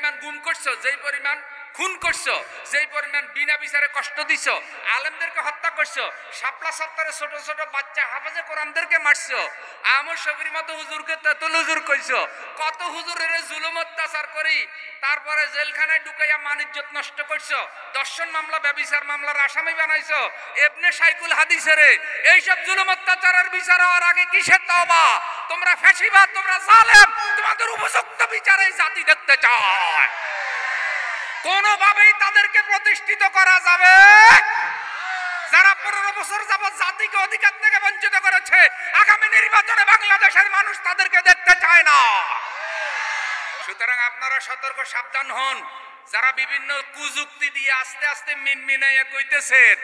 পরিমাণ গুম করছো, যেই পরিমাণ খুন করছো, যেই পরিমাণ বিনা বিচারে কষ্ট দিছো, আলেমদেরকে হত্যা করছো, শাপলা সত্তরে ছোট ছোট বাচ্চা হাফেজে কোরআনদেরকে মারছো, আমর শফির মতো হুজুরকে তেতুল হুজুর কইছো, কত হুজুরের জুলুম অত্যাচার করি তারপরে জেলখানায় ঢুকাইয়া মানিজ্জত নষ্ট করছো, দর্শন মামলা ব্যভিচার মামলার আসামি বানাইছো, ইবনে শাইখুল হাদিসের এইসব জুলুম অত্যাচারের বিচার হওয়ার আগে কিসের তওবা? তোমরা ফ্যাসিবাদ, তোমরা জালেম, তোমাদের উপযুক্ত বিচারে জাতি দেখতে চায়। কোনোভাবেই তাদেরকে প্রতিষ্ঠিত করা যাবে যারা 15 বছর যাবৎ জাতিকে অধিকার থেকে বঞ্চিত করেছে। আগামী নির্বাচনে বাংলাদেশের মানুষ তাদেরকে দেখতে চায় না। সুতরাং আপনারা সতর্ক সাবধান হন। যারা বিভিন্ন কুযুক্তি দিয়ে আস্তে আস্তে মিনমিনাইয়া কইতেছেন,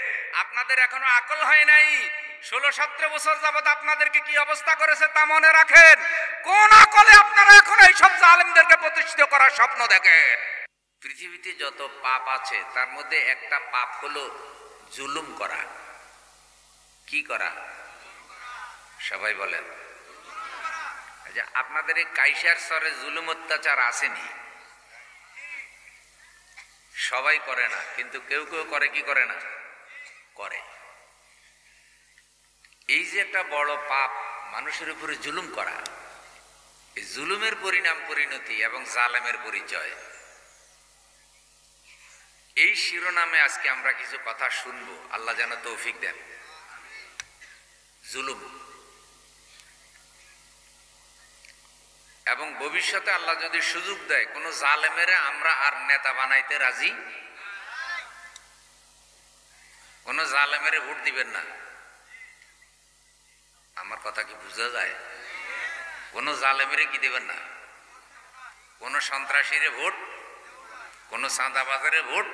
আপনাদের এখনো আকল হয় নাই। 16-17 বছর যাবৎ আপনাদেরকে কি অবস্থা করেছে তা মনে রাখেন। কোন আকলে আপনারা এখন এইসব জালেমদেরকে প্রতিষ্ঠিত করার স্বপ্ন দেখেন? পৃথিবীতে যত পাপ আছে তার মধ্যে একটা পাপ হলো জুলুম করা। কি করা? সবাই বলেন। আচ্ছা, আপনাদের এই কাইসার স্তরে জুলুম অত্যাচার আসেনি? সবাই করে না, কিন্তু কেউ কেউ করে। কি করে না? করে। এই যে একটা বড় পাপ, মানুষের উপরে জুলুম করা, এই জুলুমের পরিণাম পরিণতি এবং জালেমের পরিচয়, এই শিরোনামে আজকে আমরা কিছু কথা শুনবো। আল্লাহ যেন তৌফিক দেন। জুলুম, এবং ভবিষ্যতে আল্লাহ যদি সুযোগ দেয় কোন জালেমের আমরা আর নেতা বানাইতে রাজি। কোন জালেমের ভোট দিবেন না। আমার কথা কি বুঝা যায়? কোন জালেমের কি দিবেন না। কোন সন্ত্রাসীর ভোট, কোন চাঁদাবাজের ভোট।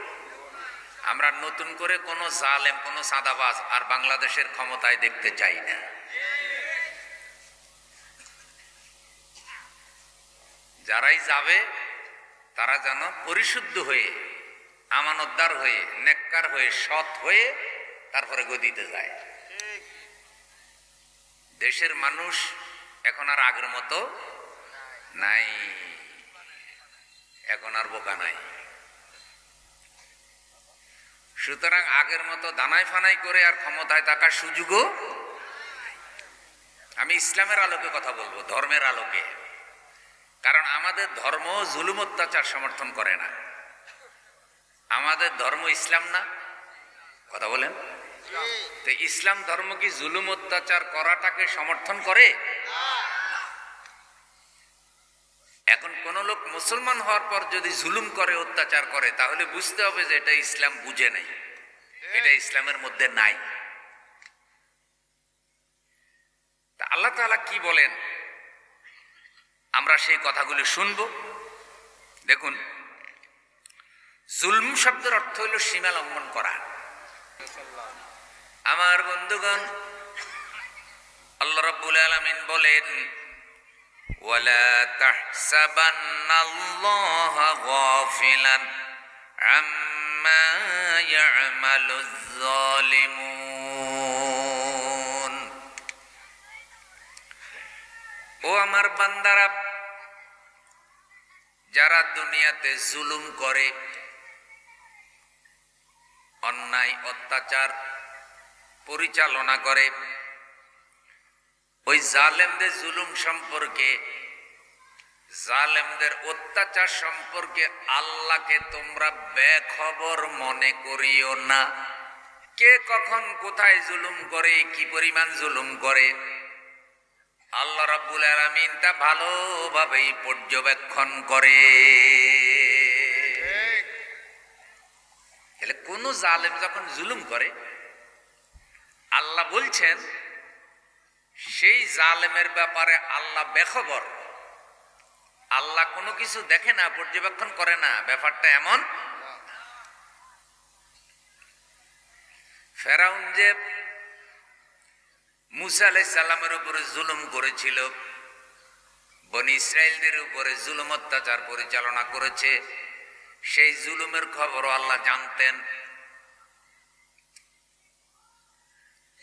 আমরা নতুন করে কোন জালেম, কোন চাঁদাবাজ আর বাংলাদেশের ক্ষমতায় দেখতে চাই না। যারাই যাবে তারা যেন পরিশুদ্ধ হয়ে, আমানতদার হয়ে, নেককার হয়ে, সৎ হয়ে তারপরে গদিতে যায়। দেশের মানুষ এখন আর আগের মতো নাই, এখন আর বোকা নাই। সুতরাং আগের মতো দানাই ফানাই করে আর ক্ষমতায় থাকার সুযোগও। আমি ইসলামের আলোকে কথা বলবো, ধর্মের আলোকে। কারণ আমাদের ধর্ম জুলুম অত্যাচার সমর্থন করে না। আমাদের ধর্ম ইসলাম না? কথা বলেন তো। ইসলাম ধর্ম কি জুলুম অত্যাচার করাটাকে সমর্থন করে? এখন কোন লোক মুসলমান হওয়ার পর যদি জুলুম করে, অত্যাচার করে, তাহলে বুঝতে হবে যে এটা ইসলাম বুঝে নাই, এটা ইসলামের মধ্যে নাই। তা আল্লাহ তাআলা কি বলেন আমরা সেই কথাগুলি শুনবো। দেখুন, জুলম শব্দের অর্থ হইল সীমা লঙ্ঘন করা। আমার বন্ধুগণ, আল্লাহ রাব্বুল আলামিন বলেন, ওয়ালা তাহসাবান্নাল্লাহা গাফিলান আম্মা ইয়ামালুয যালিমুন। ও আমার বান্দারা, যারা দুনিয়াতে জুলুম করে, অন্যায় অত্যাচার পরিচালনা করে, ওই জালেমদের জুলুম সম্পর্কে, জালেমদের অত্যাচার সম্পর্কে আল্লাহকে তোমরা বেখবর মনে করিও না। কে কখন কোথায় জুলুম করে, কি পরিমাণ জুলুম করে, আল্লাহ রাব্বুল আলামিন তা ভালোভাবেই পর্যবেক্ষণ করে। তাহলে কোন জালেম যখন জুলুম করে, আল্লাহ বলছেন সেই জালেমের ব্যাপারে আল্লাহ বেখবর। আল্লাহ কোনো কিছু দেখে না, পর্যবেক্ষণ করে না, ব্যাপারটা এমন। ফেরাউন যে মুসা আলাইহিস সালামের উপরে জুলুম করেছিল, বনি ইসরাইলদের উপরে জুলুম অত্যাচার পরিচালনা করেছে, সেই জুলুমের খবরও আল্লাহ জানতেন।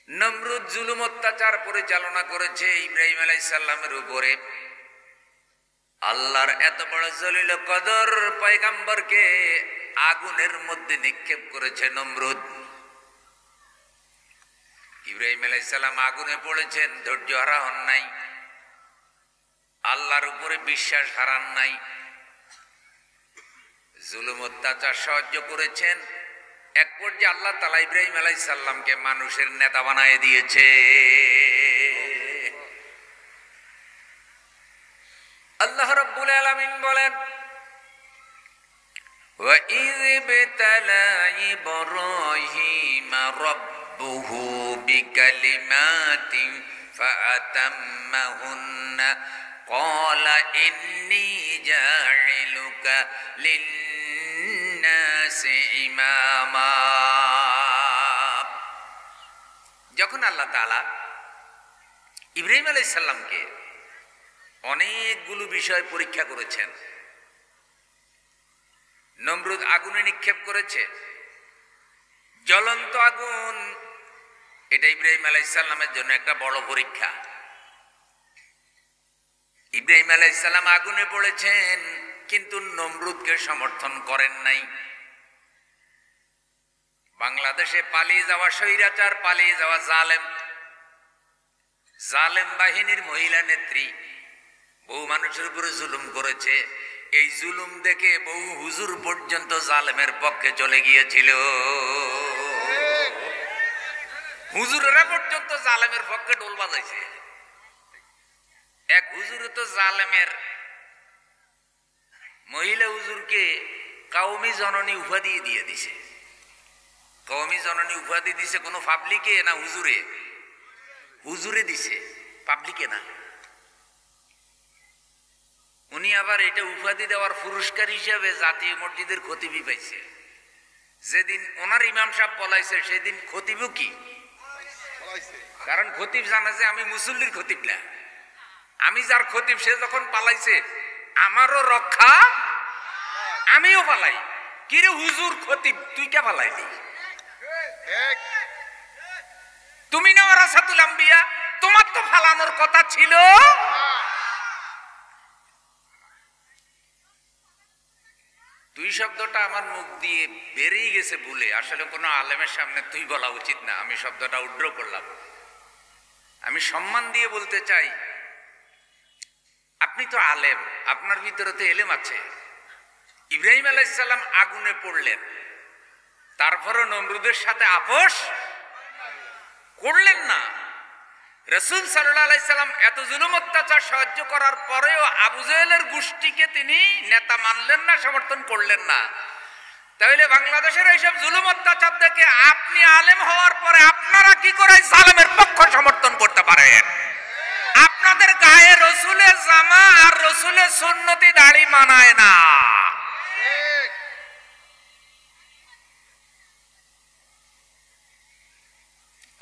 নমরুদ জুলুম অত্যাচার পরিচালনা করেছে ইব্রাহিম আলাইহিস সালামের উপরে, আল্লাহর এত বড় জলিল কদর পয়গম্বরকে আগুনের মধ্যে নিক্ষেপ করেছে নমরুদ। ইব্রাহিম আলাইহিস সালাম আগুনে পড়েছেন, ধৈর্য হারা হন নাই, আল্লাহর উপরে বিশ্বাস হারান নাই, জুলুম অত্যাচার সহ্য করেছেন। এক পর্যায়ে আল্লাহ তাআলা ইব্রাহিম আলাইহিস সালামকে মানুষের নেতা বানিয়ে দিয়েছে। আল্লাহ রাব্বুল আলামিন বলেন, ওয়া ইয বিতালা ইব্রাহিমা রাব্বুহু বিকালিমাতিন ফাআতাম্মাহুন্না ক্বালা ইন্নী জাইলুকা লিন-নাসি ইমামা। যখন আল্লাহ তাআলা ইব্রাহিম আলাইহিস সালামকে অনেকগুলো বিষয় পরীক্ষা করেছেন, নমরুদ আগুনে নিক্ষেপ করেছে, জ্বলন্ত আগুন, এটা ইব্রাহিম আলাইহিস সালামের জন্য একটা বড় পরীক্ষা। ইব্রাহিম আলাইহিস সালাম আগুনে পড়েছেন, কিন্তু নমরুদকে সমর্থন করেন নাই। বাংলাদেশে পালিয়ে যাওয়া স্বৈরাচার, পালিয়ে যাওয়া জালেম বাহিনীর মহিলা নেত্রী বহু মানুষের উপরে জুলুম করেছে। এই জুলুম দেখে বহু হুজুর পর্যন্ত জালেমের পক্ষে চলে গিয়েছিল। হুজুরেরা পর্যন্ত জালেমের পক্ষে ঢোল বাজাইছে। এক হুজুরে তো জালেমের মহিলা হুজুরকে কওমি জননী উপাধি দিয়ে দিছে। কওমি জননী উপাধি দিছে কোনো পাবলিকে না হুজুরে? হুজুরে দিছে, পাবলিকে না। উনি আবার এটা উপাধি দেওয়ার পুরস্কার হিসাবে জাতীয় মসজিদের খতিবি পাইছে। যেদিন ওনার ইমাম সাহেব পলাইছে সেদিন খতিবও কি, কারণ খতিব জানে যে আমি মুসল্লির খতিব না, আমি যার খতিব সে যখন পালাইছে আমারও রক্ষা, আমিও পালাই। কিরে হুজুর খতিব তুই কে পালাইলি? তুমি না ওয়ারাসাতুল আম্বিয়া, তোমার তো ফালানোর কথা ছিল। তুই শব্দটা আমার মুখ দিয়ে বেরিয়ে গেছে ভুলে, আসলে কোনো আলেমের সামনে তুই বলা উচিত না, আমি শব্দটা উড্র করলাম। আমি সম্মান দিয়ে বলতে চাই, আপনি তো আলেম, আপনার ভিতরে তো এলেম আছে। ইব্রাহিম আলাইহিস সালাম আগুনে পড়লেন, তারপরে নমরুদের সাথে আপোষ করলেন না। রাসূল সাল্লাল্লাহু আলাইহি সাল্লাম এত জুলুম অত্যাচার সহ্য করার পরেও আবু জেহেলের গোষ্ঠীকে তিনি নেতা মানলেন না, সমর্থন করলেন না। তাহলে বাংলাদেশের এইসব জুলুম অত্যাচার দেখে আপনি আলেম হওয়ার পরে আপনারা কি করে জালেমের পক্ষ সমর্থন করতে পারেন? আপনাদের গায়ে রসুলের জামা আর রসুলের সুন্নতি দাড়ি মানায় না।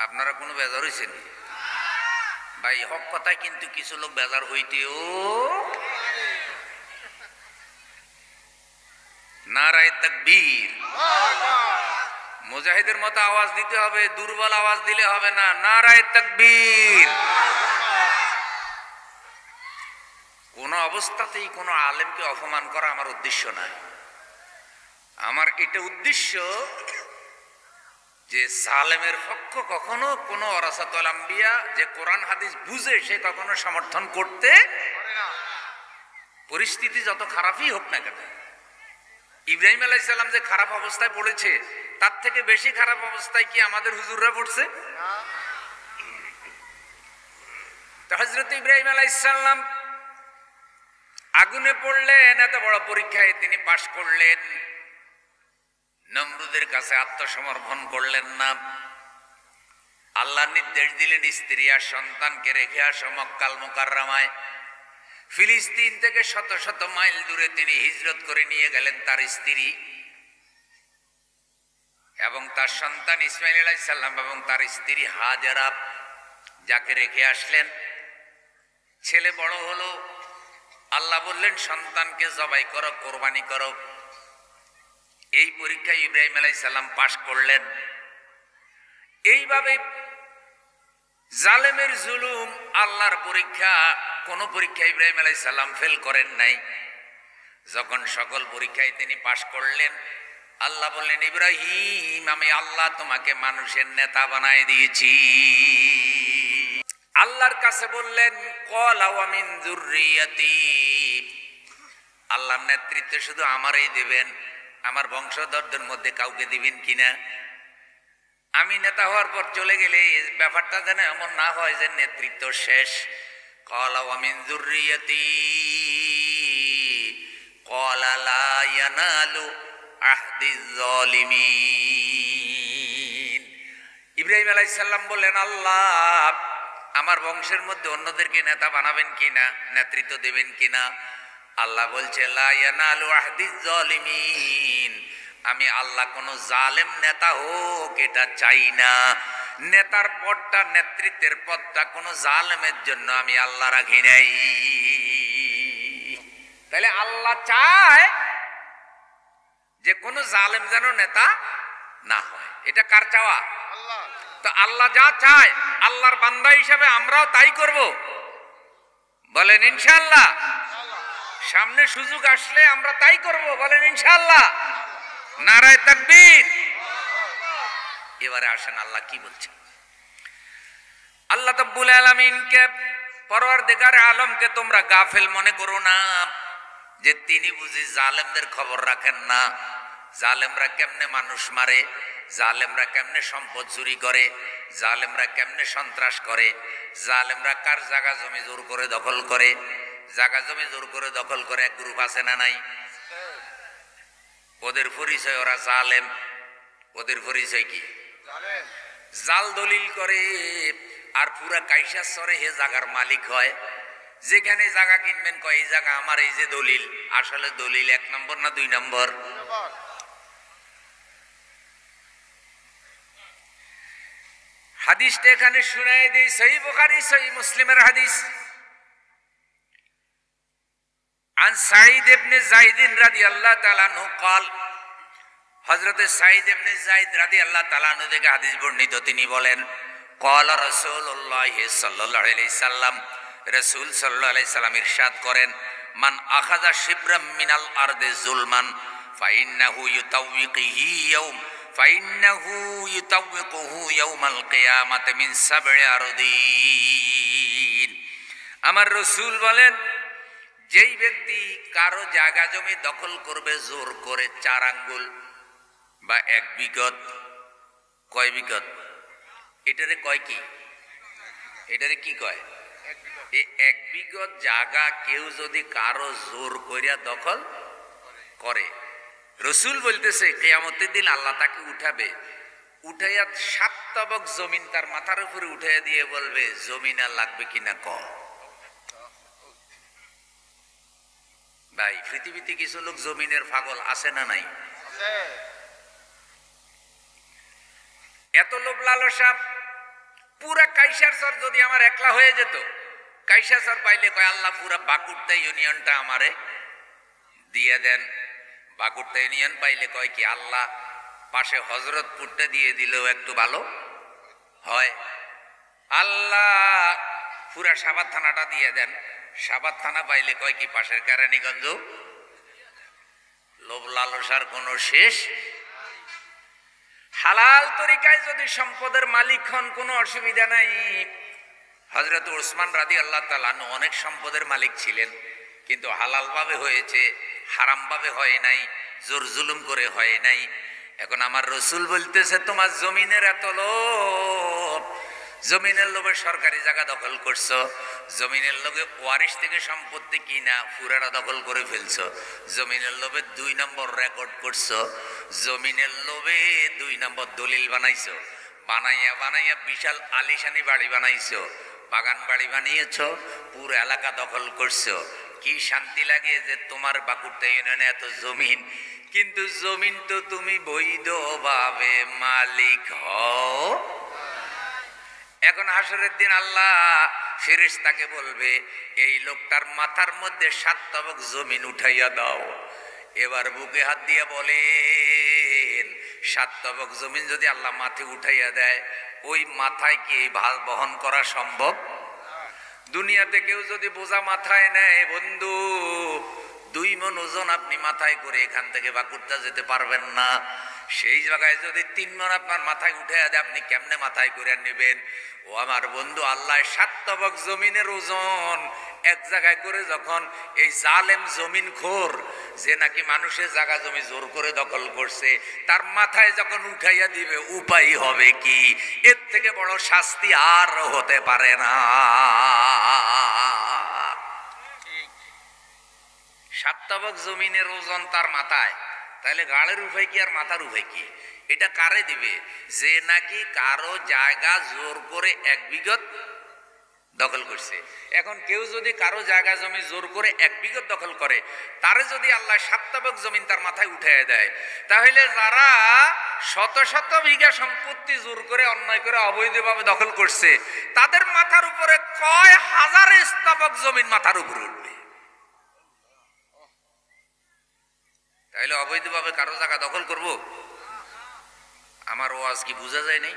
আপনারা কোনো বেজার হয়েছেন ভাই? হক কথায় কিন্তু কিছু লোক বেজার হইতেও। নারায়ে তাকবীর, মুজাহিদের মতো আওয়াজ দিতে হবে, দুর্বল আওয়াজ দিলে হবে না। নারায়ে তাকবীর। কোন অবস্থাতেই কোনো আলেমকে অপমান করা আমার উদ্দেশ্য না। আমার এটা উদ্দেশ্য যে জালেমের পক্ষ কখনো কোনো ওয়ারাসাতুল আম্বিয়া যে কোরআন হাদিস বুঝে সে কখনো সমর্থন করতে পারে না, পরিস্থিতি যত খারাপই হোক না কেন। ইব্রাহিম আলাইহিস সালাম যে খারাপ অবস্থায় পড়েছে, তার থেকে বেশি খারাপ অবস্থায় কি আমাদের হুজুররা পড়ছে? তো হযরত ইব্রাহিম আলাইহিস সালাম আগুনে পড়লেন, এত বড় পরীক্ষায় তিনি পাশ করলেন। নমরুদের কাছে আত্মসমর্পণ করলেন না। আল্লাহ নির্দেশ দিলেন স্ত্রী আর সন্তানকে রেখে আসো মক্কাল মুকাররমায়। ফিলিস্তিন থেকে শত শত মাইল দূরে তিনি হিজরত করে নিয়ে গেলেন তার স্ত্রী এবং তার সন্তান ইসমাইল আলাইহিস সালাম এবং তার স্ত্রী হাজেরা, যাকে রেখে আসলেন। ছেলে বড় হলো, আল্লাহ বললেন সন্তানকে জবাই করো, কোরবানি করো। এই পরীক্ষায় ইব্রাহিম আলাইহিস সালাম পাশ করলেন। এইভাবে জালেমের জুলুম আল্লাহর পরীক্ষা। কোন পরীক্ষা ইব্রাহিম আলাইহিস সালাম ফেল করেন নাই। যখন সকল পরীক্ষায় তিনি পাশ করলেন, আল্লাহ বললেন, ইব্রাহিম, আমি আল্লাহ তোমাকে মানুষের নেতা বানায় দিয়েছি। আল্লাহর কাছে বললেন, ক্বালা ওয়া মিন যুররিয়াতি, আল্লাহর নেতৃত্ব শুধু আমারই দেবেন, আমার বংশধরদের মধ্যে কাউকে দিবেন কিনা? আমি নেতা হওয়ার পর চলে গেলে ব্যাপারটা যেন এমন না হয় যে নেতৃত্ব শেষ। ক্বালা ওয়া মিন যুররিয়াতি ক্বালা লা ইয়ানালু আহদিজ যালিমিন। ইব্রাহিম আলাইহিস সালাম বললেন, আল্লাহ, আমার বংশের মধ্যে অন্যদেরকে নেতা বানাবেন কিনা, নেতৃত্ব দেবেন কিনা? আল্লাহ বলছে, লা ইয়ানালু আহদিজ যালিমিন, আমি আল্লাহ কোন জালেম নেতা হোক এটা চাই না। নেতার পদটা, নেতৃত্বের পদটা কোন জালেমের জন্য আমি আল্লাহ রাখি নাই। তাহলে আল্লাহ চায় যে কোন জালেম যেন নেতা না হয়। এটা কার চাওয়া? তো আল্লাহ যা চায়, আল্লাহর বান্দা হিসাবে আমরাও তাই করব। বলেন ইনশাআল্লাহ। সামনে সুযোগ আসলে আমরা তাই করব। বলেন ইনশাআল্লাহ। নারায়ে তাকবীর। এবারে আসেন আল্লাহ কি বলছেন। আল্লাহ রাব্বুল আলামিনকে, পরওয়ারদিগার আলমকে তোমরা গাফেল মনে করো না যে তিনি বুঝি জালেমদের খবর রাখেন না। জালেমরা কেমনে মানুষ মারে, জালেমরা কেমনে সম্পদ চুরি করে, জালেমরা কেমনে সন্ত্রাস করে, জালেমরা কার জায়গা জমি জোর করে দখল করে। জায়গা জমি জোর করে দখল করে এক গ্রুপ আছে না নাই? ওদের পরিচয় ওরা জালেম। ওদের পরিচয় কি? জাল দলিল করে আর পুরা কাইসা সরে হে জায়গার মালিক হয়। যেখানে জায়গা কিনবেন কয় এই জায়গা আমার, এই যে দলিল, আসলে দলিল 1 নম্বর না 2 নম্বর? হাদিসটা এখানে শুনাই দেই, সহিহ বুখারী সহিহ মুসলিমের হাদিস। আন সাঈদ ইবনে যায়েদ রাদিয়াল্লাহু তাআলা আনহু قال, হযরত সাঈদ ইবনে যায়েদ রাদিয়াল্লাহু তাআলা আনহু থেকে হাদিস বর্ণিত, তিনি বলেন, قال রাসূলুল্লাহ সাল্লাল্লাহু আলাইহি সাল্লাম, রাসূল সাল্লাল্লাহু আলাইহি সাল্লাম ইরশাদ করেন, মান আখাযা শিবরাম মিনাল আরদি যুলমান ফাইন্নাহু ইউতাওয়িকুহু ইয়াউমাল কিয়ামাতি মিন সাব'i আরদিন। আমার রাসূল বলেন, যেই ব্যক্তি কারো জায়গা জমি দখল করবে জোর করে 4 আঙ্গুল বা 1 বিঘত, কয় বিঘত? এটারে কয় কি? এটারে কি কয়? এই 1 বিঘত জায়গা কেউ যদি কারো জোর করিয়া দখল করে, রসুল বলতেছে কিয়ামতের দিন আল্লাহ তাকে উঠাবে, উঠাইয়া 7 তবক জমিন তার মাথার উপরে উঠাইয়া দিয়ে বলবে, জমিন আর লাগবে কিনা ক। ভাই, পৃথিবীতে কিছু লোক জমিনের পাগল আছে না নাই? এত লোভ লালসা। পুরা কাইসারচর যদি আমার একলা হয়ে যেত, কাইসারচর পাইলে কয়, আল্লাহ পুরা বাকুরটা ইউনিয়নটা আমারে দিয়ে দেন। বাকুরটা ইউনিয়ন পাইলে কয় কি, আল্লাহ পাশে হযরতপুরটা দিয়ে দিলেও একটু ভালো হয়। আল্লাহ পুরা সাভার থানাটা দিয়ে দেন। সাভার থানা পাইলে কয় কি, পাশের কেরানীগঞ্জ। লোভ লালসার কোনো শেষ। হালাল তরিকায় যদি সম্পদের মালিক হন কোনো অসুবিধা নাই। হযরত ওসমান রাদিয়াল্লাহু তাআলা আনহু অনেক সম্পদের মালিক ছিলেন, কিন্তু হালাল ভাবে হয়েছে, হারাম ভাবে হয় নাই, জোর জুলুম করে হয় নাই। এখন আমার রসুল বলতেছে, তোমার জমিনের এত লোভ, জমিনের লোভে সরকারি জায়গা দখল করছো, জমিনের লোভে ওয়ারিশ থেকে সম্পত্তি কিনা পুরাটা দখল করে ফেলছো, জমিনের লোভে 2 নম্বর রেকর্ড করছো, জমিনের লোভে 2 নম্বর দলিল বানাইছো, বানাইয়া বিশাল আলিশানি বাড়ি বানাইছো, বাগান বাড়ি বানিয়েছো, পুরো এলাকা দখল করছো। কি শান্তি লাগে যে তোমার বাকুরটা ইউনিয়নে এত জমিন, কিন্তু জমিন তো তুমি বৈধভাবে মালিক হও। এখন হাসরের দিন আল্লাহ ফেরেশতাকে বলবে, এই লোকটার মাথার মধ্যে 7 তবক জমিন উঠাইয়া দাও। এবার বুকে হাত দিয়ে বলেন, 7 তবক জমিন যদি আল্লাহ মাথে উঠাইয়া দেয়, ওই মাথায় কি এই ভার বহন করা সম্ভব? দুনিয়াতে কেউ যদি বোঝা মাথায় নেয় বন্ধু, 2 মণ ওজন আপনি মাথায় করে এখান থেকে বাঁকুড়া যেতে পারবেন না। সেই জায়গায় যদি 3 মণ আপনার মাথায় উঠে দেয়, আপনি কেমনে মাথায় করে নেবেন? ও আমার বন্ধু, আল্লাহ 7 তবক জমিনের ওজন এক জায়গায় করে যখন এই জালেম জমিন খোর যে নাকি মানুষের জায়গা জমি জোর করে দখল করছে, তার মাথায় যখন উঠাইয়া দিবে, উপায় হবে কি? এর থেকে বড় শাস্তি আর হতে পারে না। 7 তবক জমিনের ওজন তার মাথায়, তাহলে গাড়ের উপায় কি আর মাথার উপায় কি? এটা কারে দিবে? যে নাকি কারো জায়গা জোর করে 1 বিঘত দখল করছে। এখন কেউ যদি কারো জায়গা জমি জোর করে 1 বিঘত দখল করে, তারে যদি আল্লাহ 7 তবক জমিন তার মাথায় উঠিয়ে দেয়, তাহলে যারা শত শত বিঘা সম্পত্তি জোর করে অন্যায় করে অবৈধভাবে দখল করছে, তাদের মাথার উপরে কয় হাজার স্তবক জমিন মাথার উপরে উঠবে। তাহলে অবৈধভাবে কারো জায়গা দখল করব? আমার ওয়াজ কি বোঝা যায় নাই?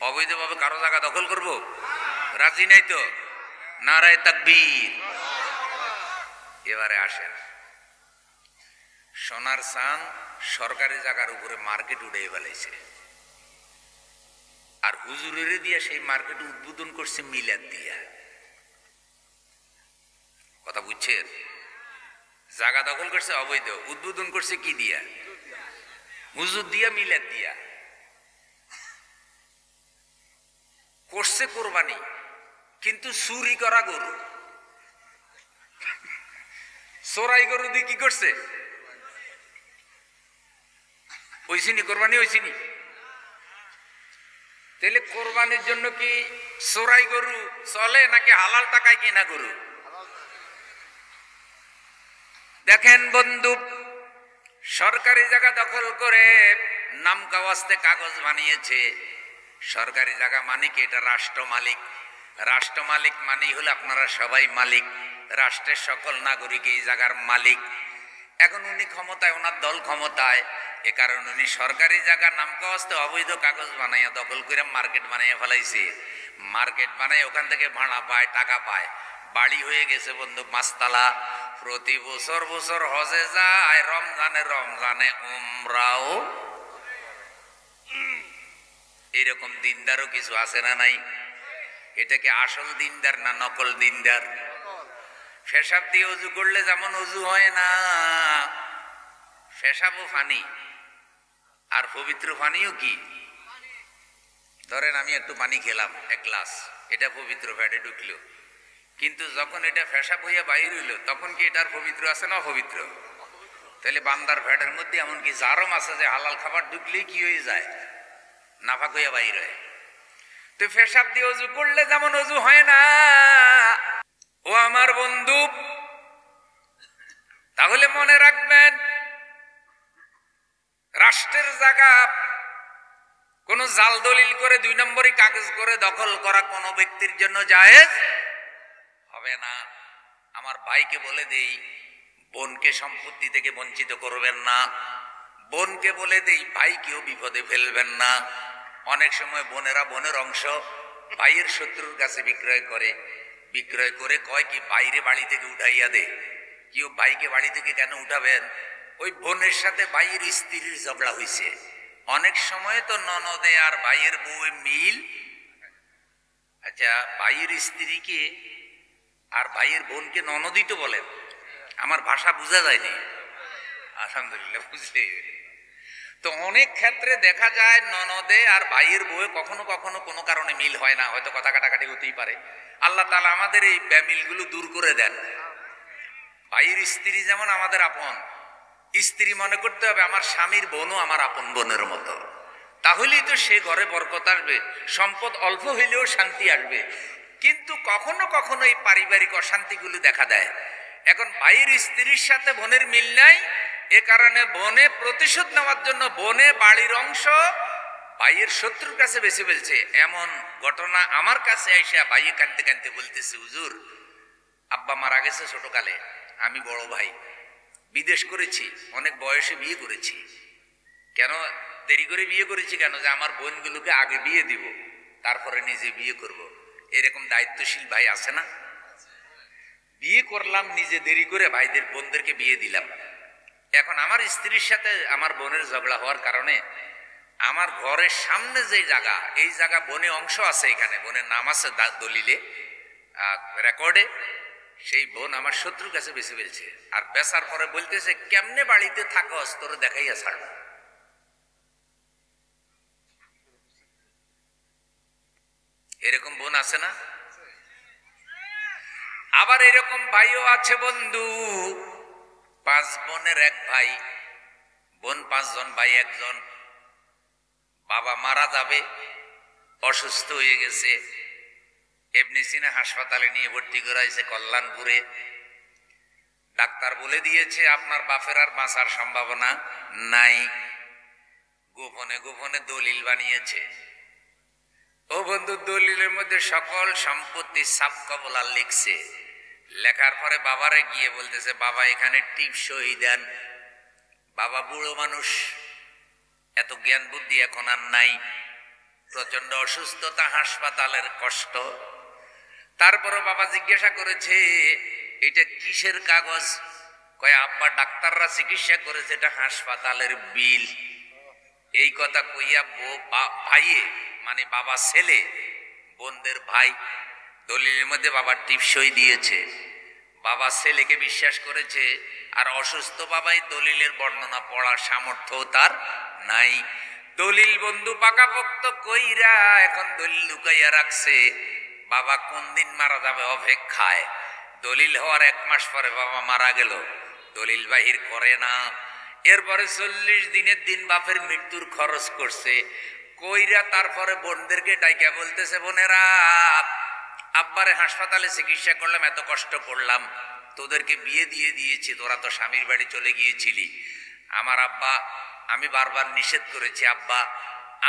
অবৈধভাবে কারো জায়গা দখল করব? রাজি নাই তো? নারায়ে তাকবীর। এবারে আসেন, সোনার চাঁদ সরকারি জায়গার উপরে মার্কেট উঠে ফেলেছে, আর হুজুরের দিয়া সেই মার্কেট উদ্বোধন করছে মিলাদ দিয়া। কথা বুঝছেন? জায়গা দখল করছে অবৈধ, উদ্বোধন করছে কি দিয়া? হুজুর দিয়া, মিলাদ দিয়া। করছে কোরবানি, কিন্তু চুরি করা গরু, চোরাই গরু দিয়ে কি করছে? ওইছিনি কোরবানি, ওইছিনি। তাহলে কোরবানির জন্য কি চোরাই গরু চলে নাকি হালাল টাকায় কিনা গরু? দেখেন বন্ধু, সরকারি জায়গা দখল করে নাম কাওয়াস্তে কাগজ বানিয়েছে। সরকারি জায়গা মানে কি? এটা রাষ্ট্র মালিক। রাষ্ট্র মালিক মানেই হলো আপনারা সবাই মালিক, রাষ্ট্রের সকল নাগরিক এই জায়গার মালিক। এখন উনি ক্ষমতায়, ওনার দল ক্ষমতায়, এ কারণে উনি সরকারি জায়গা নাম কাওয়াস্তে অবৈধ কাগজ বানাইয়া দখল করে মার্কেট বানাইয়া ফেলাইছে। মার্কেট বানাই ওখান থেকে ভাড়া পায়, টাকা পায়। বাড়ি হয়ে গেছে বন্ধু 5 তলা। প্রতি বছর বছর হজে যায়, রমজানে রমজানে উমরাও। এরকম দিনদারও কিছু আছে না নাই? এটা কি আসল দিনদার না নকল দিনদার? পেশাব দিয়ে অজু করলে যেমন অজু হয় না, পেশাবও পানি, আর পবিত্র পানিও কি? ধরেন আমি একটু পানি খেলাম 1 গ্লাস, এটা পবিত্র ফ্যাটে ঢুকলো, কিন্তু যখন এটা পেশাব হইয়া বাইর হইল, তখন কি এটার পবিত্র আছে না অপবিত্র? তাহলে বান্দার ফ্যাটের মধ্যে এমনকি জারম আছে যে হালাল খাবার ঢুকলেই কি হয়ে যায়? নাফাক হইয়া বাইর হয়। তো পেশাব দিয়ে অজু করলে যেমন অজু হয় না, ও আমার বন্ধু, তাহলে মনে রাখবেন, রাষ্ট্রের জায়গা কোন জাল দলিল করে 2 নম্বরই কাগজ করে দখল করা কোন ব্যক্তির জন্য জায়েজ হবে না। আমার ভাইকে বলে দেই, বোনকে সম্পত্তি থেকে বঞ্চিত করবেন না। বোনকে বলে দেই, ভাইকেও বিপদে ফেলবেন না। অনেক সময় বোনেরা বোনের অংশ ভাইয়ের শত্রুর কাছে বিক্রয় করে, বিক্রয় করে কয় কি বাইরে বাড়ি থেকে উঠাইয়া দে। কেউ ভাইকে বাড়ি থেকে কেন উঠাবেন? ওই বোনের সাথে ভাইয়ের স্ত্রীর ঝগড়া হয়েছে। অনেক সময় তো ননদে আর ভাইয়ের বউ মিল। আচ্ছা, ভাইয়ের স্ত্রীকে আর ভাইয়ের বোনকে ননদই তো বলেন। আমার ভাষা বোঝা যায়নি? আলহামদুলিল্লাহ বুঝলে। তো অনেক ক্ষেত্রে দেখা যায় ননদে আর ভাইয়ের বউ কখনো কখনো কোনো কারণে মিল হয় না, হয়তো কথা কাটাকাটি হতেই পারে। আল্লাহ তাআলা আমাদের এই ব্যামিলগুলো দূর করে দেন। ভাইয়ের স্ত্রী যেমন আমাদের আপন স্ত্রী মনে করতে হবে আমার স্বামীর বোনও আমার আপন বোনের মতো, তাহলেই তো সে ঘরে বরকত আসবে, সম্পদ অল্প হইলেও শান্তি আসবে। কিন্তু কখনো কখনো এই পারিবারিক অশান্তিগুলো দেখা দেয়। এখন ভাইয়ের স্ত্রীর সাথে বোনের মিল নাই, এ কারণে বোনে প্রতিশোধ নেওয়ার জন্য বোনে বাড়ির অংশ ভাইয়ের শত্রুর কাছে বেছে ফেলছে। এমন ঘটনা আমার কাছে আইসা ভাইয়ে কাঁদতে কাঁদতে বলতেছে, হুজুর আব্বা মারা গেছে ছোটকালে, আমি বড় ভাই, বিদেশ করেছি, অনেক বয়সে বিয়ে করেছি। কেন দেরি করে বিয়ে করেছি কেন, যে আমার বোনগুলোকে আগে বিয়ে দিব, তারপরে নিজে বিয়ে করব। এরকম দায়িত্বশীল ভাই আছে না? বিয়ে করলাম নিজে দেরি করে, ভাইদের বোনদেরকে বিয়ে দিলাম। এখন আমার স্ত্রীর সাথে আমার বোনের ঝগড়া হওয়ার কারণে আমার ঘরের সামনে যে জায়গা, এই জায়গা বনে অংশ আছে, এখানে বোনের নাম আছে দলিলে রেকর্ডে, সেই বোন আমার শত্রুর কাছে বেঁচে ফেলছে। আর বেচার পরে বলতেছে, কেমনে বাড়িতে থাকো তোরে দেখাইয়া ছাড়ব। এরকম বোন আছে না? আবার এরকম ভাইও আছে বন্ধু, 5 বোনের 1 ভাই, বোন 5 জন, ভাই 1 জন। বাবা মারা যাবে, অসুস্থ হয়ে গেছে, ইবনে সিনা হাসপাতালে নিয়ে ভর্তি করাইছে কল্যাণপুরে। ডাক্তার বলে দিয়েছে আপনার বাপের আর বাঁচার সম্ভাবনা নাই। গোপনে গোপনে দলিল বানিয়েছে। ও বন্ধু, দলিলের মধ্যে সকল সম্পত্তি সাব কবলা লিখছে। লেখার পরে বাবারে গিয়ে বলতেছে, বাবা এখানে টিপ সই দেন। বাবা বুড়ো মানুষ, এত জ্ঞান বুদ্ধি এখন আর নাই, প্রচন্ড অসুস্থতা, হাসপাতালের কষ্ট। তারপরে বাবা জিজ্ঞাসা করেছে, এটা কিসের কাগজ? কয় আব্বা ডাক্তাররা চিকিৎসা করেছে, এটা হাসপাতালের বিল। এই কথা কইয়া ভাইয়ে মানে বাবা ছেলে, বোনদের ভাই, দলিলের মধ্যে বাবার টিপসই দিয়েছে। বাবা ছেলেকে বিশ্বাস করেছে, আর অসুস্থ বাবাই দলিলের বর্ণনা পড়ার সামর্থ্য তার নাই। দলিল বন্ধু পাকাপোক্ত কইরা এখন দলিল লুকাইয়া রাখছে। বাবা কোন দিন মারা যাবে অপেক্ষায়। দলিল হওয়ার 1 মাস পরে বাবা মারা গেল, দলিল বাহির করে না। এরপরে 40 দিনের দিন বাপের মৃত্যুর খরচ করছে কইরা, তারপরে বোনদেরকে ডাইকা বলতেছে, বোনেরা আব্বারে হাসপাতালে চিকিৎসা করলাম, এত কষ্ট করলাম, তোদেরকে বিয়ে দিয়ে দিয়েছি, তোরা তো স্বামীর বাড়ি চলে গিয়েছিলি। আমার আব্বা, আমি বারবার নিষেধ করেছি, আব্বা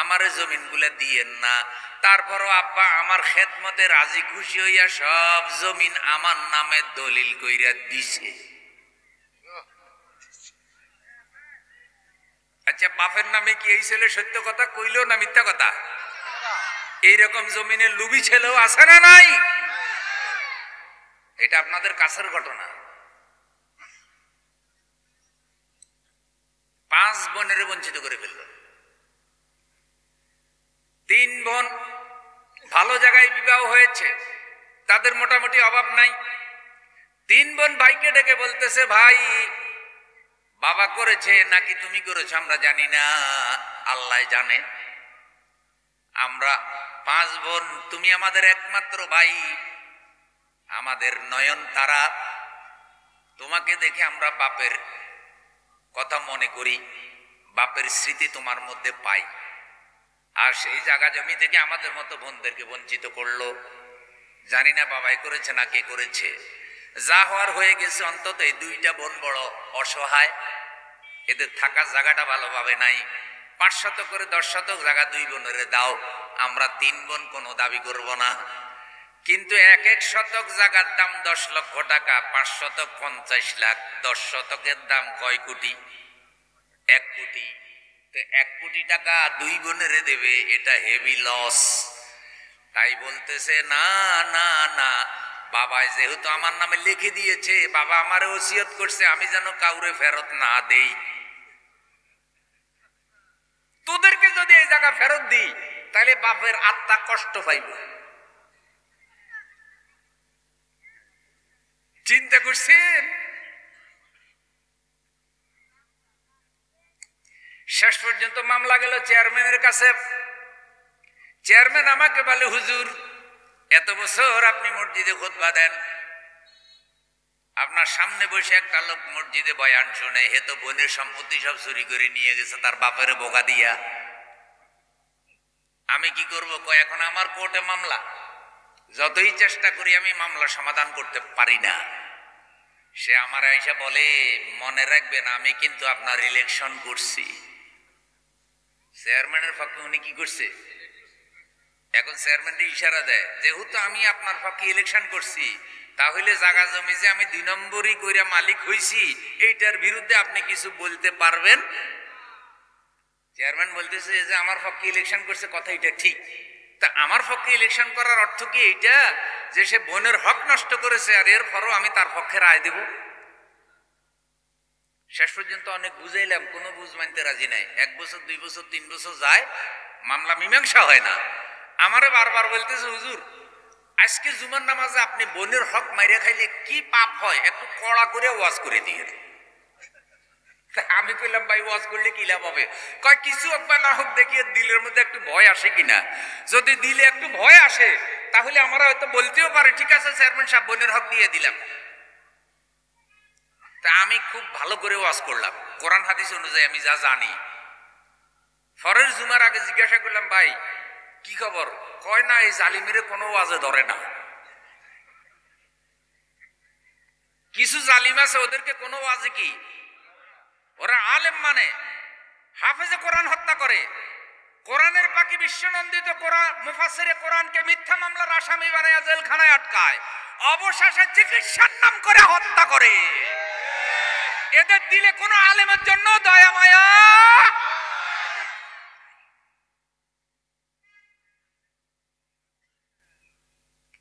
আমারে জমিনগুলা দিয়েন না। তারপরও আব্বা আমার খেদমতে রাজি খুশি হইয়া সব জমিন আমার নামে দলিল কইরা দিছে। আচ্ছা, বাপের নামে কি এই ছেলে সত্য কথা কইলো না মিথ্যা কথা? এইরকম জমিনের লুবি ছেলেও আছে না নাই? এটা আপনাদের কাছের ঘটনা। 5 বোনের বঞ্চিত করে ফেলল। 3 বোন ভালো জায়গায় বিবাহ হয়েছে, তাদের মোটামুটি অভাব নাই। 3 বোন ভাইকে ডেকে বলতেছে, ভাই বাবা করেছে নাকি তুমি করেছো আমরা জানি না, আল্লাহ জানে। আমরা 5 বোন, তুমি আমাদের একমাত্র ভাই, আমাদের নয়ন তারা। তোমাকে দেখে আমরা বাপের কথা মনে করি, বাপের স্মৃতি তোমার মধ্যে পাই। আর সেই জায়গা জমি থেকে আমাদের মতো বোনদেরকে বঞ্চিত করলো। জানি না বাবাই করেছে না কে করেছে, যা হওয়ার হয়ে গেছে। অন্তত এই 2টা বোন বড় অসহায়, এদের থাকার জায়গাটা ভালোভাবে নাই। 5 শতক করে 10 শতক জায়গা 2 বোনের দাও, আমরা 3 বোন কোনো দাবি করব না। কিন্তু 1 শতক জায়গার দাম 10 লক্ষ টাকা, 5 শতক 50 লাখ, 10 শতকের দাম কয় কোটি? 1 কোটি। তো 1 কোটি টাকা 2 বোনের দেবে, এটা হেভি লস। তাই বলতেছে, না না না, বাবা যেহেতু আমার নামে লিখে দিয়েছে, বাবা আমারে ওসিয়ত করছে, আমি যেন কাউরে ফেরত না দেই। তোদেরকে যদি এই জায়গা ফেরত দিই, তাহলে বাপের আত্মা কষ্ট পাইব। চিন্তা করছেন? শেষ পর্যন্ত মামলা গেল চেয়ারম্যানের কাছে। চেয়ারম্যান আমাকে বলে, হুজুর এত বছর আপনি মসজিদে খুতবা দেন, আপনার সামনে বসে একটা লোক মসজিদে বয়ান শুনে, হে তো বোনের সম্পত্তি সব চুরি করে নিয়ে গেছে তার বাপের বোকা দিয়া। আমি কি করবো? কয় এখন আমার কোর্টে মামলা, যতই চেষ্টা করি আমি মামলা সমাধান করতে পারি না। সে আমার আইসা বলে, মনে রাখবেন আমি কিন্তু আপনার ইলেকশন করছি। চেয়ারম্যানের পক্ষে উনি কি করছে? এখন চেয়ারম্যানটি ইশারা দেয়, যেহেতু আমি আপনার পক্ষে ইলেকশন করছি, তাহলে জায়গা জমি যে আমি 2 নম্বরই কইরা মালিক হইছি, এইটার বিরুদ্ধে আপনি কিছু বলতে পারবেন চেয়ারম্যান বলতেছে যে আমার পক্ষে ইলেকশন করছে, কথা এটা ঠিক। তা আমার পক্ষে ইলেকশন করার অর্থ কি এইটা যে সে বোনের হক নষ্ট করেছে আর এর পরও আমি তার পক্ষে রায় দেব? শেষ পর্যন্ত অনেক বুঝাইলাম, কোনো বুঝ মানতে রাজি নাই। 1 বছর 2 বছর 3 বছর যায়, মামলা মীমাংসা হয় না। আমারে বারবার বলতেছে, হুজুর আজকে জুমার নামাজে আপনি বোনের হক মাইরা খাইলে কি পাপ হয়, একটু কড়া করে ওয়াজ করে দিয়ে। আমি কইলাম, ভাই ওয়াজ করলে কি লাভ হবে? কয় কিছু হোক বা না হোক দেখিয়ে দিলের মধ্যে একটু ভয় আসে কিনা। যদি দিলে একটু ভয় আসে তাহলে আমরা হয়তো বলতেও পারি, ঠিক আছে চেয়ারম্যান সাহেব বোনের হক দিয়ে দিলাম। তা আমি খুব ভালো করে ওয়াজ করলাম কোরআন হাদিস অনুযায়ী আমি যা জানি। ফরের জুমার আগে জিজ্ঞাসা করলাম, ভাই কি খবর? কয় না, এই জালিমিরে কোনো ওয়াজে ধরে না। কিছু জালিম আছে ওদেরকে কোনো ওয়াজে কি, ওরা আলেম মানে হাফেজে কোরআন হত্যা করে, কোরআনের পাখি বিশ্বনন্দিত কোরআন মুফাসসিরে কোরআনকে মিথ্যা মামলার আসামি বানায়া জেলখানায় আটকায়, অবশেষে চিকিৎসার নাম করে হত্যা করে। এদের দিলে কোনো আলেমের জন্য দয়া মায়া?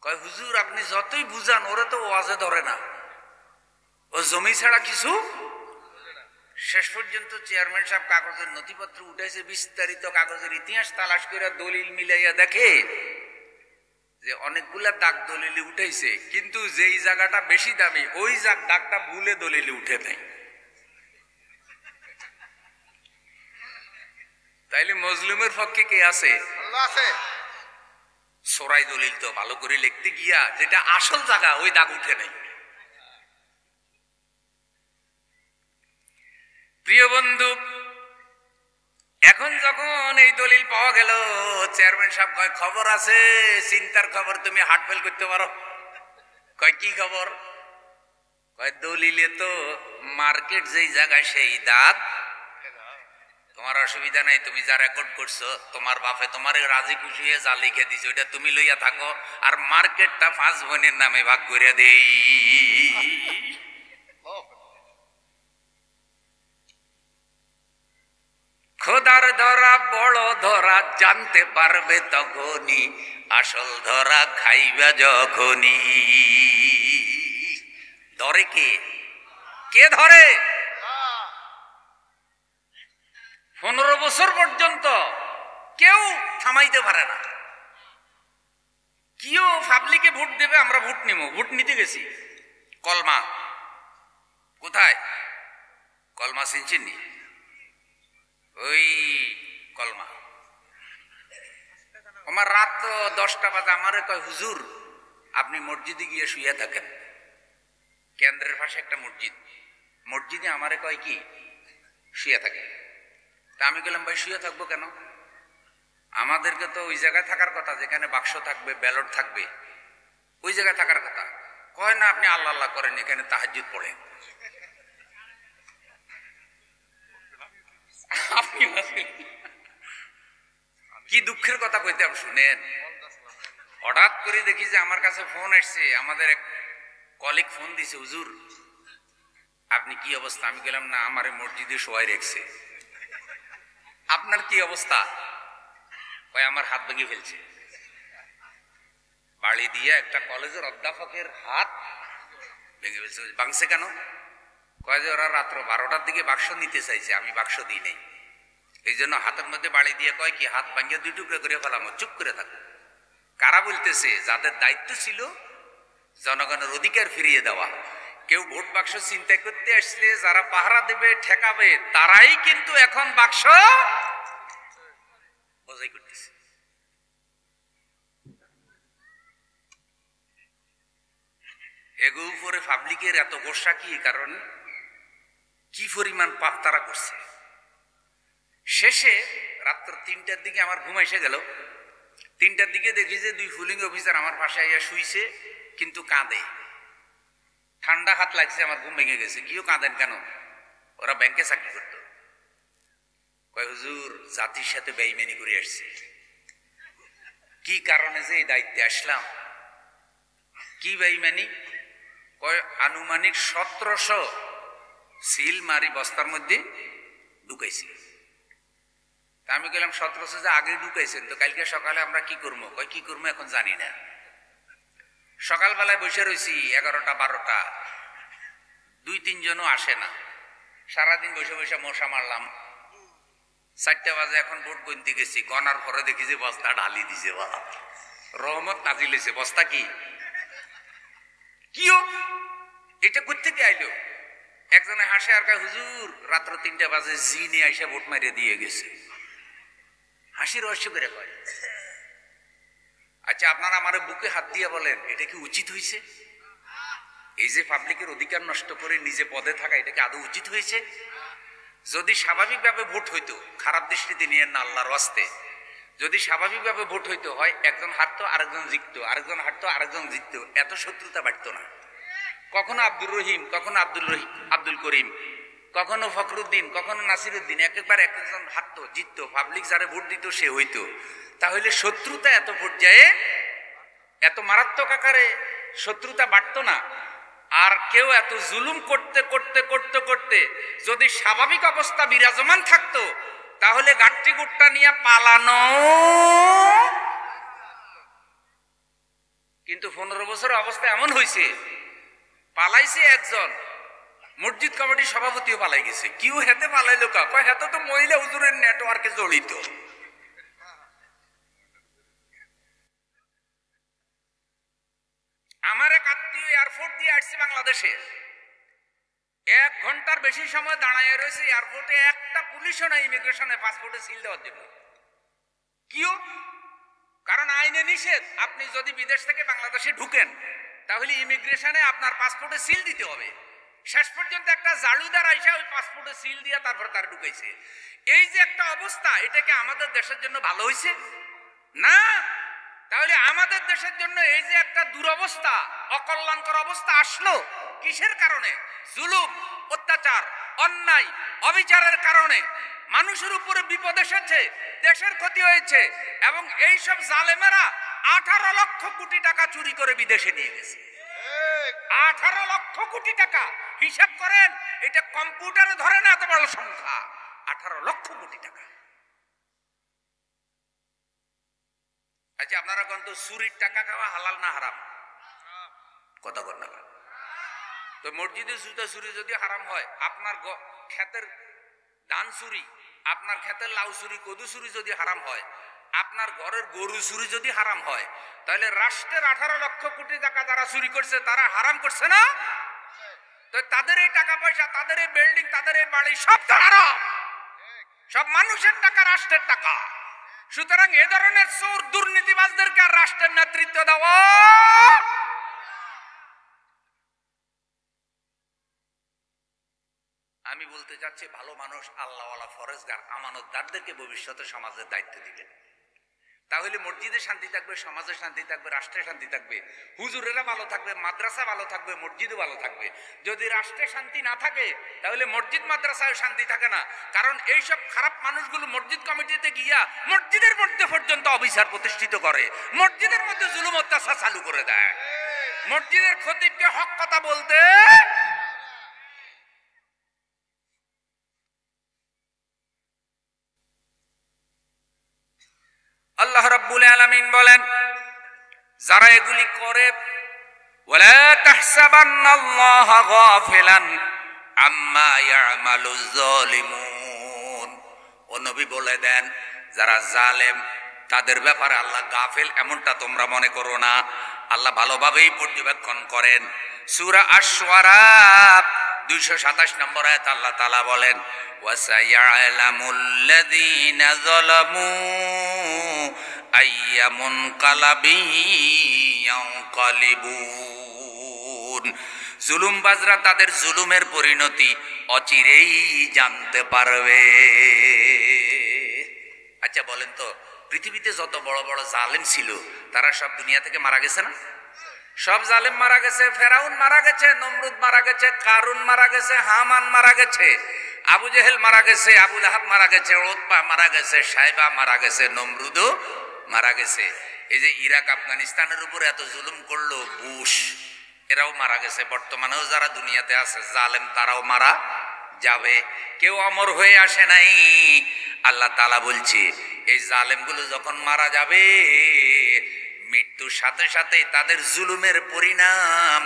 কয় হুজুর আপনি যতই বুঝান ওরা তো ওয়াজে ধরে না, ও জমি ছাড়া কিছু। শেষ পর্যন্ত চেয়ারম্যান সাহেব কাগজের নথিপত্র উঠাইছে, বিস্তারিত কাগজের ইতিহাস তালাশ করে দলিল মিলাইয়া দেখে যে অনেকগুলা দাগ দলিলে উঠাইছে, কিন্তু যেই জায়গাটা বেশি দামি ওই দাগটা ভুলে দলিলে উঠে নেয়। তাইলে মজলুমের পক্ষে কে আছে? আল্লাহ আছে। সরাই দলিল তো ভালো করে লিখতে গিয়া যেটা আসল জায়গা ওই দাগ উঠে নেয়। প্রিয় বন্ধু, এখন যখন এই দলিল পাওয়া গেল, চেয়ারম্যান সাহেব কয় খবর আছে, চিন্তার খবর, তুমি হার্ট ফেল করতে পারো। কয় কি খবর? কয় দলিলে তো মার্কেট যেই জায়গায় সেই দাগ, তোমার অসুবিধা নাই, তুমি যা রেকর্ড করছো তোমার বাপে তোমার রাজি খুশি হয়ে যা লিখে দিছো ওইটা তুমি লইয়া থাকো, আর মার্কেটটা 5 বোনের নামে ভাগ করে দেই। খোদার ধরা বড় ধরা জানতে পারবে তখনই, আসল ধরা খাইবা যখনই। ধরে কে? কে ধরে? 15 বছর পর্যন্ত কেউ থামাইতে পারে না। কেউ পাবলিকে ভোট দেবে, আমরা ভোট নিব, ভোট নিতে গেছি কলমা। কোথায় কলমা চিনচিনি? ওই কলমা। আমার রাত তো 10টা বাজে, আমারে কয় হুজুর আপনি মসজিদে গিয়ে শুয়ে থাকেন, কেন্দ্রের পাশে একটা মসজিদ, মসজিদে আমারে কয় কি শুয়ে থাকে। তা আমি বললাম, ভাই শুয়ে থাকবো কেন? আমাদেরকে তো ওই জায়গায় থাকার কথা যেখানে বাক্স থাকবে, ব্যালট থাকবে, ওই জায়গায় থাকার কথা। কয় না, আপনি আল্লাহ আল্লাহ করেন, এখানে তাহাজ্জুদ পড়েন। কি দুঃখের কথা কইতাম শুনেন। হঠাৎ করে দেখি যে আমার কাছে ফোন আসছে, আমাদের এক কলিগ ফোন দিছে, হুজুর আপনি কি অবস্থা? আমি গেলাম না, আমার মসজিদে শোয়াই রেখেছে। আপনার কি অবস্থা? কয় আমার হাত ভেঙে ফেলছে। বাড়ি দিয়ে একটা কলেজের অধ্যাপকের হাত ভেঙে ফেলছে। ভাঙছে কেন? কয় যে ওরা রাত্র 12টার দিকে বাক্স নিতে চাইছে, আমি বাক্স দিই নেই, এই জন্য হাতের মধ্যে বাড়ি দিয়ে কয় কি হাত ভাঙিয়ে 2 টুকরো করে ফেলাম, চুপ করে থাকো। কারা বলতেছে? যাদের দায়িত্ব ছিল জনগণের অধিকার ফিরিয়ে দেওয়া। কেউ ভোট বাক্স চিন্তা করতে আসলে যারা পাহারা দেবে ঠেকাবে, তারাই কিন্তু এখন বাক্স বোঝাই করতেছে। এগো উপরে পাবলিকের এত গোসা কি কারণ? কি পরিমাণ পাপ তারা করছে। শেষে রাত্র 3টার দিকে আমার ঘুম এসে গেল। 3টার দিকে দেখি যে 2 পুলিং অফিসার আমার পাশে আইয়া শুইছে, কিন্তু কাঁদে। ঠান্ডা হাত লাগছে, আমার ঘুম ভেঙে গেছে। কিও কাঁদেন কেন? ওরা ব্যাংকে চাকরি করত। কয় হুজুর জাতির সাথে বেঈমানি করে আসছে। কি কারণে যে এই দায়িত্বে আসলাম? কি বেঈমানি? কয় আনুমানিক 1700 সিল মারি বস্তার মধ্যে ঢুকাইছি। তা আমি গেলাম 1700 যে আগে ঢুকাইছেন, তো কালকে সকালে আমরা কি করবো? কয় কি করবো এখন জানি না। সকালবেলায় বসে রয়েছি 11টা 12টা, 2-3 জনও আসে না। সারাদিন বসে বসে মশা মারলাম। 4টা বাজে এখন ভোট গণতে গেছি, গনার পরে দেখি যে বস্তা ঢালি দিছে। বা রহমত নাজিলেছে। বস্তা কি কিও এটা কোত্থেকে আইলো? একজনে হাসে আর কয়, হুজুর রাত্র 3টা বাজে জি নিয়ে আইসা ভোট মারিয়ে দিয়ে গেছে। হাসি রহস্য করে কয়। আচ্ছা আপনারা আমার বুকে হাত দিয়ে বলেন, এটা কি উচিত হয়েছে? এই যে পাবলিকের অধিকার নষ্ট করে নিজে পদে থাকা, এটা কি আদৌ উচিত হয়েছে? যদি স্বাভাবিকভাবে ভোট হইতো, খারাপ দৃষ্টিতে নিয়ে না আল্লাহর ওয়াস্তে, যদি স্বাভাবিকভাবে ভোট হইতো, হয় একজন হারতো আরেকজন জিততো, আরেকজন হারতো আরেকজন জিততো, এত শত্রুতা বাড়তো না। কখনো আব্দুর রহিম, কখনো আব্দুল করিম, কখনো ফখরুদ্দিন, কখনো নাসিরুদ্দিন, একবার একজন হারতো জিততো, পাবলিক যারে ভোট দিত সে হইতো। তাহলে শত্রুতা এত পর্যায়ে, এত মারাত্মক আকারে শত্রুতা বাড়তো না। আর কেউ এত জুলুম করতে করতে করতে করতে যদি স্বাভাবিক অবস্থা বিরাজমান থাকতো, তাহলে গাঠটি গুট্টা নিয়ে পালানো। কিন্তু 15 বছরের অবস্থা এমন হয়েছে, পালাইছে একজন, মসজিদ কমিটির সভাপতিও পালাই গেছে। কিউ হেতে পালাইলো কা? কয় হেতে তো মহিলা হুজুরের নেটওয়ার্কে জড়িত। আমার এক আত্মীয় এয়ারপোর্ট দিয়ে আসছে বাংলাদেশে, 1 ঘন্টার বেশি সময় দাঁড়ায় রয়েছে এয়ারপোর্টে, একটা পুলিশও নাই ইমিগ্রেশনে পাসপোর্টে সিল দেওয়ার জন্য। কিও? কারণ আইনে নিষেধ, আপনি যদি বিদেশ থেকে বাংলাদেশে ঢুকেন তাহলে ইমিগ্রেশনে আপনার পাসপোর্টে সিল দিতে হবে। শেষ পর্যন্ত একটা জালুদার আইসা ওই পাসপোর্টে সিল দিয়ে তারপর তার ঢুকাইছে। এই যে একটা অবস্থা, এটা কি আমাদের দেশের জন্য ভালো হয়েছে? না। তাহলে আমাদের দেশের জন্য এই যে একটা দুরবস্থা, অকল্যাণকর অবস্থা আসলো কিসের কারণে? জুলুম, অত্যাচার, অন্যায়, অবিচারের কারণে মানুষের উপরে বিপদ এসেছে, দেশের ক্ষতি হয়েছে, এবং এই সব জালেমেরা 18 লক্ষ কোটি টাকা চুরি করে বিদেশে নিয়ে গেছে। 18 লক্ষ কোটি টাকা, হিসাব করেন, এটা কম্পিউটারে ধরে না এত বড় সংখ্যা। 18 লক্ষ কোটি টাকা। আচ্ছা আপনারা কোন তো চুরির টাকা খাওয়া হালাল না হারাম? কথা বল না। তো মসজিদে জুতা চুরি যদি হারাম হয়, আপনার ক্ষেতের ধান চুরি, আপনার ক্ষেতের লাউ চুরি, কদু চুরি যদি হারাম হয়, আপনার ঘরের গরু চুরি যদি হারাম হয়, তাহলে রাষ্ট্রের 18 লক্ষ কোটি টাকা যারা চুরি করছে তারা হারাম করছে না? তো তাদের এই টাকা পয়সা, তাদের এই বিল্ডিং, তাদের এই বাড়ি সব তো হারাম। সব মানুষের টাকা, রাষ্ট্রের টাকা। সুতরাং এ ধরনের চোর দুর্নীতিবাজদেরকে আর রাষ্ট্রের নেতৃত্ব দেওয়া। আমি বলতে চাচ্ছি, ভালো মানুষ, আল্লাহওয়ালা, ফরেজগার, আমানতদারদেরকে ভবিষ্যতে সমাজের দায়িত্ব দিবেন। তাহলে মসজিদে শান্তি থাকবে, সমাজে শান্তি থাকবে, রাষ্ট্রে শান্তি থাকবে, হুজুরেরা ভালো থাকবে, মাদ্রাসা ভালো থাকবে, মসজিদও ভালো থাকবে। যদি রাষ্ট্রে শান্তি না থাকে তাহলে মসজিদ মাদ্রাসায় শান্তি থাকে না। কারণ এইসব খারাপ মানুষগুলো মসজিদ কমিটিতে গিয়া মসজিদের মধ্যে পর্যন্ত অবিচার প্রতিষ্ঠিত করে, মসজিদের মধ্যে জুলুম অত্যাচার চালু করে দেয়। মসজিদের খতিবকে হক কথা বলতে আল্লাহ রাব্বুল আলামিন বলেন, যারা এগুলি করে, ওয়ালা তাহসাবান্নাল্লাহা গাফিলান আম্মা ইয়ামালুজ জালিমুন। ও নবী বলে দেন, যারা জালেম তাদের ব্যাপারে আল্লাহ গাফিল এমনটা তোমরা মনে করো না। আল্লাহ ভালোভাবেই পর্যবেক্ষণ করেন। সূরা আশ-শুআরা 227 নম্বর আয়াত আল্লাহ তাআলা বলেন, ওয়াসায়ালামুল্লাযীনা যালামু আইয়া মুনকালাবিন ইয়ানকালিবুন। জুলুমবাজরা তাদের জুলুমের পরিণতি অচিরেই জানতে পারবে। আচ্ছা বলেন তো, পৃথিবীতে যত বড় বড় জালেম ছিল তারা সব দুনিয়া থেকে মারা গেছে না? সব জালেম মারা গেছে। ফেরাউন মারা গেছে, নমরুদ মারা গেছে, কারুন মারা গেছে, হামান মারা গেছে, আবু জেহেল মারা গেছে, আবু লাহাব মারা গেছে, উতবা মারা গেছে, সাইবা মারা গেছে, নমরুদও মারা গেছে। এই যে ইরাক আফগানিস্তানের উপর এত জুলুম করলো বুশ, এরাও মারা গেছে। বর্তমানেও যারা দুনিয়াতে আছে জালেম তারাও মারা যাবে। কেউ অমর হয়ে আসে নাই। আল্লাহ তাআলা বলছে এই জালেমগুলো যখন মারা যাবে মৃত্যুর সাথে সাথে তাদের জুলুমের পরিণাম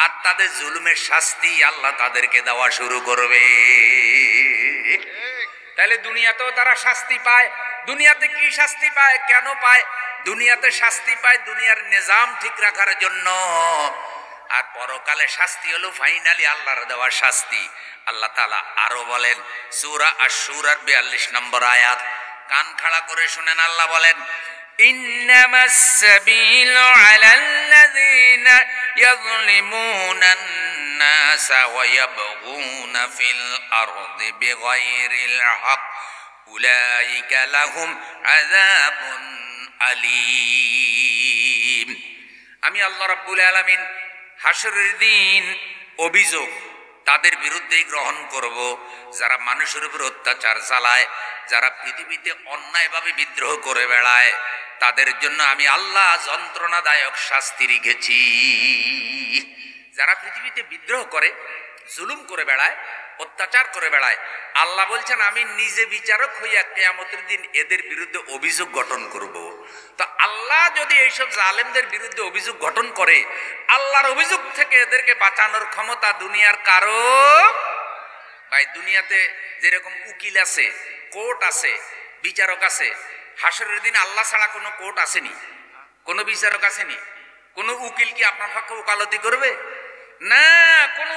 আর তাদের জুলুমের শাস্তি আল্লাহ তাদেরকে দেওয়া শুরু করবে। তাহলে দুনিয়াতেও তারা শাস্তি পায়। দুনিয়াতে কি শাস্তি পায়, কেন পায়? দুনিয়াতে শাস্তি পায় দুনিয়ার নিজাম ঠিক রাখার জন্য, আর পরকালে শাস্তি হলো ফাইনালি আল্লাহর দেওয়া শাস্তি। আল্লাহ তাআলা আরো বলেন সূরা আশ-শূরার 42 নম্বর আয়াত, কান খাড়া করে শুনেন। আল্লাহ বলেন ইন্নামাস সাবিলু আলাল্লাযীনা ইয়াযলিমুনান নাসা ওয়া ইয়াবগুনা ফিল আরদি বিগাইরিল হক উলাইকা লাহুম আযাবুন আলীম। আমি আল্লাহ রাব্বুল আলামিন হাসরের দিন অভিযোগ তাদের বিরুদ্ধেই গ্রহণ করব, যারা মানুষের উপর অত্যাচার চালায়, যারা পৃথিবীতে অন্যায়ভাবে বিদ্রোহ করে বেড়ায়, তাদের জন্য আমি আল্লাহ যন্ত্রণাদায়ক শাস্তি রেখেছি। যারা পৃথিবীতে বিদ্রোহ করে, জুলুম করে বেড়ায়, অত্যাচার করে বেড়ায়, আল্লাহ বলছেন আমি নিজে বিচারক হইয়া কিয়ামতের দিন এদের বিরুদ্ধে অভিযোগ গঠন করব। তো আল্লাহ যদি এইসব জালেমদের বিরুদ্ধে অভিযোগ গঠন করে, আল্লাহর অভিযোগ থেকে এদেরকে বাঁচানোর ক্ষমতা দুনিয়ার কারো ভাই। দুনিয়াতে যেরকম উকিল আছে, কোর্ট আছে, বিচারক আছে, হাসরের দিন আল্লাহ ছাড়া কোনো কোর্ট আসেনি, কোনো বিচারক আসেনি। কোনো উকিল কি আপনার পক্ষে ওকালতি করবে? না, কোনো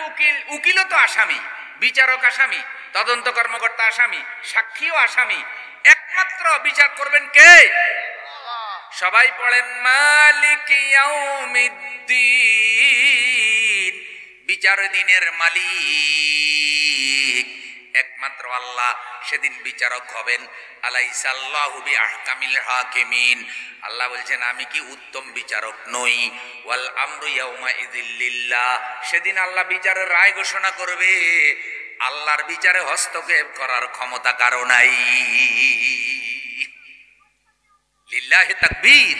উকিলও তো আসামি, বিচারক আসামি, তদন্ত কর্মকর্তা আসামি, সাক্ষীও আসামি। একমাত্র বিচার করবেন কে? সবাই পড়েন মালিক ইয়াউমিদ্দিন, বিচার দিনের মালিক একমাত্র আল্লাহ। সেদিন বিচারক হবেন। আলাইসাল্লাহু বিআহকামিল হাকিমিন। আল্লাহ বলছেন আমি কি উত্তম বিচারক নই? ওয়াল আমরু ইয়াউমা ইযিল লিল্লাহ। সেদিন আল্লাহ বিচারের রায় ঘোষণা করবে। আল্লাহর বিচারে হস্তক্ষেপ করার ক্ষমতা কারো নাই। লিল্লাহি তাকবীর।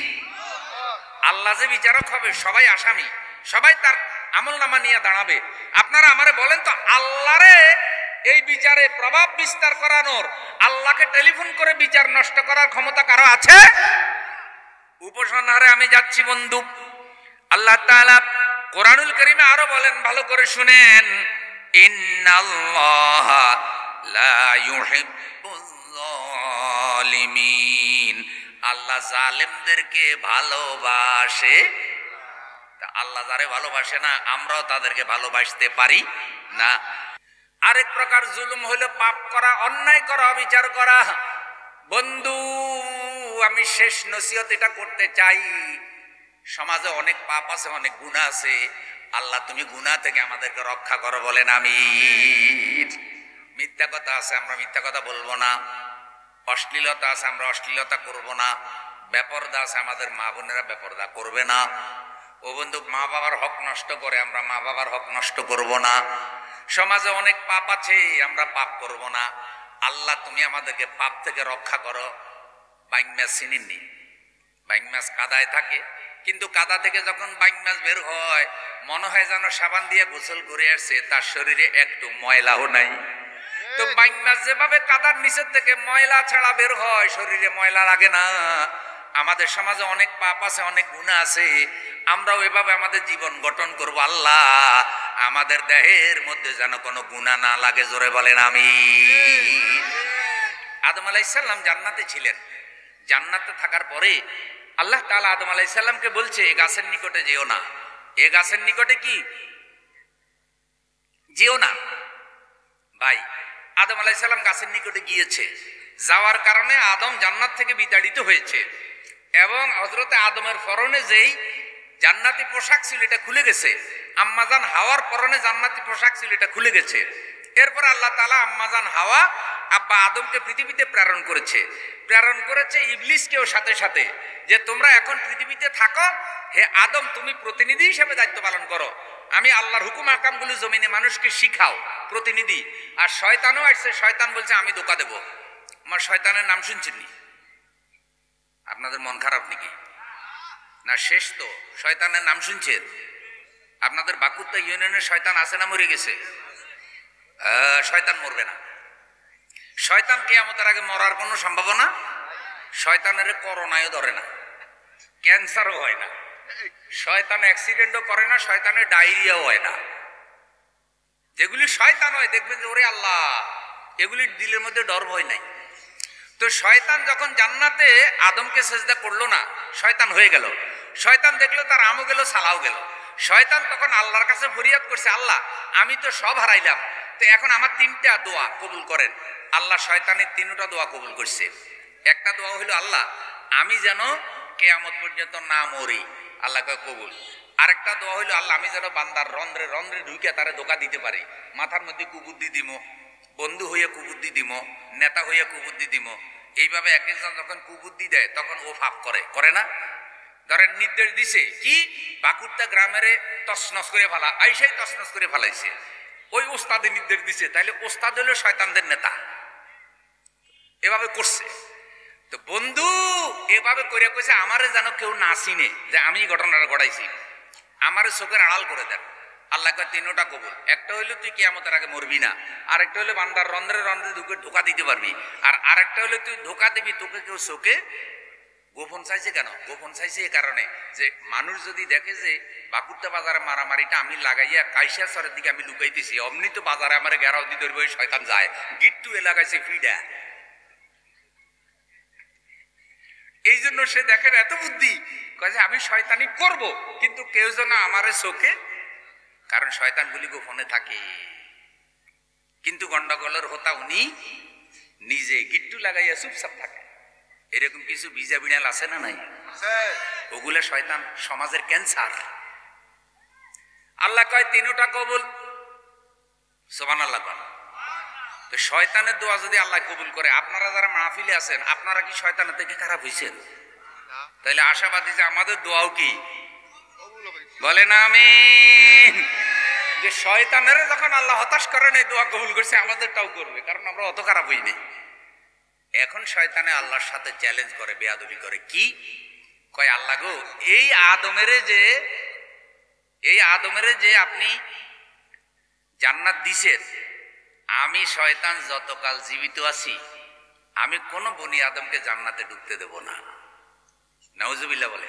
আল্লাহ যে বিচারক হবে, সবাই আসামি, সবাই তার আমলনামা নিয়ে দাঁড়াবে। আপনারা আমারে বলেন তো, আল্লাহরে এই বিচারে প্রভাব বিস্তার করানোর, আল্লাহকে টেলিফোন করে বিচার নষ্ট করার ক্ষমতা কারো আছে? উপসংহারে আমি যাচ্ছি বন্ধু। আল্লাহ তাআলা কোরআনুল কারীমে আরো বলেন, ভালো করে শুনেন, ইন্নাল্লাহা লা ইউহিব্বুয যালিমিন। আল্লাহ জালেমদেরকে ভালোবাসে। তা আল্লাহ যারে ভালোবাসে না, আমরাও তাদেরকে ভালোবাসতে পারি না। আরেক প্রকার জুলুম হলো পাপ করা, অন্যায় করা, অবিচার করা। বন্ধু, আমি শেষ নসিহত এটা করতে চাই, সমাজে অনেক পাপ আছে, অনেক গুনাহ আছে। আল্লাহ তুমি গুনাহ থেকে আমাদেরকে রক্ষা করো বলেন আমিন। মিথ্যা কথা আছে, আমরা মিথ্যা কথা বলবো না। অশ্লীলতা আছে, আমরা অশ্লীলতা করব না। বেপরদা আছে, আমাদের মা বোনেরা বেপরদা করবে না। ও বন্ধু, মা বাবার হক নষ্ট করে, আমরা মা বাবার হক নষ্ট করব না। সমাজে অনেক পাপ আছে, আমরা পাপ করব না। আল্লাহ তুমি আমাদেরকে পাপ থেকে রক্ষা করো। বাইং মাছ চিনিনি? বাইং মাছ কাদায় থাকে, কিন্তু কাদা থেকে যখন বাইং মাছ বের হয়, মনে হয় যেন সাবান দিয়ে গোসল করে আসছে, তার শরীরে একটু ময়লাও নাই। তো বাইং মাছ যেভাবে কাদার নিচের থেকে ময়লা ছাড়া বের হয়, শরীরে ময়লা লাগে না। আমাদের সমাজে অনেক পাপ আছে, অনেক গুনাহ আছে, আমরাও এভাবে আমাদের জীবন গঠন করব। আল্লাহ আমাদের দেহের মধ্যে যেন কোনো গুনাহ না লাগে, জোরে বলেন আমিন। আদম আলাইহিস সালাম জান্নাতে ছিলেন। জান্নাতে থাকার পরে আল্লাহ তাআলা আদম আলাইহিস সালামকে বলছে, এই গাছের নিকটে যেও না। এই গাছের নিকটে কি যেও না। ভাই, আদম আলাইহিস সালাম গাছের নিকটে গিয়েছে, যাওয়ার কারণে আদম জান্নাত থেকে বিতাড়িত হয়েছে, এবং হযরতে আদমের পরনে যেই জান্নাতি পোশাক ছিল এটা খুলে গেছে। আম্মাজান হাওয়ার পরনে জান্নাতি পোশাক ছিল এটা খুলে গেছে। এরপর আল্লাহ তাআলা আম্মাজান হাওয়া আব্বা আদমকে পৃথিবীতে প্রেরণ করেছে ইবলিসকেও সাথে সাথে, যে তোমরা এখন পৃথিবীতে থাকো, হে আদম তুমি প্রতিনিধি হিসেবে দায়িত্ব পালন করো, আমি আল্লাহর হুকুম আহকামগুলো জমিনে মানুষকে শিখাও, প্রতিনিধি। আর শয়তানও আসছে, শয়তান বলছে আমি ধোঁকা দেব। আমার শয়তানের নাম শুনছেন নি? আপনাদের মন খারাপ নাকি? না শেষ তো, শয়তানের নাম শুনছেন? আপনাদের বাকুত্তা ইউনিয়নের শয়তান আছে না মরে গেছে? শয়তান মরবে না। শয়তান কিয়ামতের আগে মরার কোনো সম্ভাবনা, শয়তানের করোনাও ধরে না, ক্যান্সারও হয় না, শয়তান অ্যাক্সিডেন্টও করে না, শয়তানের ডায়রিয়াও হয় না। যেগুলি শয়তান হয় দেখবেন যে ওরে আল্লাহ, এগুলির দিলের মধ্যে ডর ভয় নাই। তো শয়তান যখন জান্নাতে আদমকে সেজদা করলো না, শয়তান হয়ে গেল, শয়তান দেখলো তার আমও গেল সালাও গেল। শয়তান তখন আল্লাহর কাছে ফরিয়াদ করছে, আল্লাহ আমি তো সব হারাইলাম, তো এখন আমার 3টা দোয়া কবুল করেন। আল্লাহ শয়তানের 3টা দোয়া কবুল করছে। একটা দোয়া হইল, আল্লাহ আমি যেন কিয়ামত পর্যন্ত না মরি, আল্লাহ কয় কবুল। আরেকটা দোয়া হইল, আল্লাহ আমি যেন বান্দার রন্ধ্রে রন্ধ্রে ঢুকে তারে ধোকা দিতে পারি, মাথার মধ্যে কুবুদ্ধি দিব, বন্ধু হইয়া কুবুদ্ধি দিব, নেতা হইয়া কুবুদ্ধি দিব। এইভাবে এক একজন যখন কুবুদ্ধি দেয় তখন ও পাপ করে না। ধরেন নির্দেশ দিছে কি, বাকুরটা গ্রামের তছনছ করে ফেলা, আইসাই তছনছ করে ফেলাইছে, ওই ওস্তাদের নির্দেশ দিছে, তাইলে ওস্তাদ হলো শয়তানদের নেতা, এভাবে করছে। তো বন্ধু এভাবে করে কইছে আমারে যেন কেউ না চিনে যে আমি ঘটনাটা ঘটাইছি, আমারে চোখের আড়াল করে দেন। আল্লাহ কয় 3টা কবুল। একটা হইলো তুই কিয়ামতের আগে মরবি না, আরেকটা হইলো বান্দার রন্ধ্রে রন্ধ্রে ধোকা দিতে পারবি, আর আরেকটা হইলো তুই ধোকা দিবি, তোকে কেউ চোখে গোপন চাইছে। কেন গোপন চাইছে? এ কারণে যে মানুষ যদি দেখে যে বাকুরটা বাজারে মারামারিটা আমি লাগাইয়া কাইসা সরের দিকে আমি লুকাইতেছি, অমনি তো বাজারে আমার গেরাও দিয়ে ধরবে, শয়তান যায় গিট্টু লাগাইছে ফিডা। এই জন্য সে দেখেন এত বুদ্ধি, কয়ে আমি শয়তানি করব কিন্তু কেউ যেন আমারে চোখে, কারণ শয়তানগুলি গোপনে থাকে। কিন্তু গন্ডগোলের হোতা উনি নিজে গিট্টু লাগাইয়া চুপচাপ থাকে। এরকম কিছু বিজা বিড়াল আছে না নাই? ওগুলা শয়তান, সমাজের ক্যান্সার। আল্লাহ কয় 3টা কবুল, সুবহানাল্লাহ। তো শয়তানের দোয়া যদি আল্লাহ কবুল করে, আপনারা যারা মাহফিলে আছেন আপনারা কি শয়তানের থেকে খারাপ হইছেন? তাইলে আশাবাদী যে আমাদের দোয়াও কি বলেন আমিন, যে শয়তানের যখন আল্লাহ হতাশ করেন এই দোয়া কবুল করছে, আমাদেরটাও করবে, কারণ আমরা অত খারাপ হই নাই। এখন শয়তানে আল্লাহর সাথে চ্যালেঞ্জ করে, বেয়াদবি করে। কি কয়, আল্লাহ গো এই আদমের যে আপনি জান্নাত দিছেন, আমি শয়তান যতকাল জীবিত আছি আমি কোন বনি আদমকে জান্নাতে ঢুকতে দেব না। নাউজুবিল্লাহ বলে।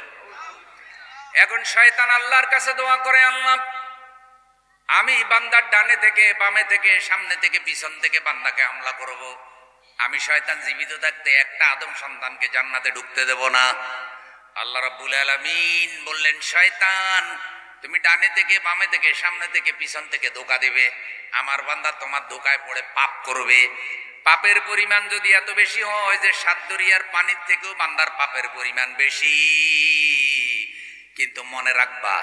এখন শয়তান আল্লাহর কাছে দোয়া করে, আল্লাহ আমি বান্দার ডানে থেকে বামে থেকে সামনে থেকে পিছন থেকে বান্দাকে হামলা করব, আমি শয়তান জীবিত থাকতে একটা আদম সন্তানকে জান্নাতে ঢুকতে দেব না। আল্লাহ রাব্বুল আলামিন বললেন, শয়তান তুমি ডানে থেকে বামে থেকে সামনে থেকে পিছন থেকে ধোঁকা দেবে, আমার বান্দা তোমার ধোঁকায় পড়ে পাপ করবে। পাপের পরিমাণ যদি এত বেশি হয় যে 7 দরিয়ার পানির থেকেও বান্দার পাপের পরিমাণ বেশি, কিন্তু মনে রাখবা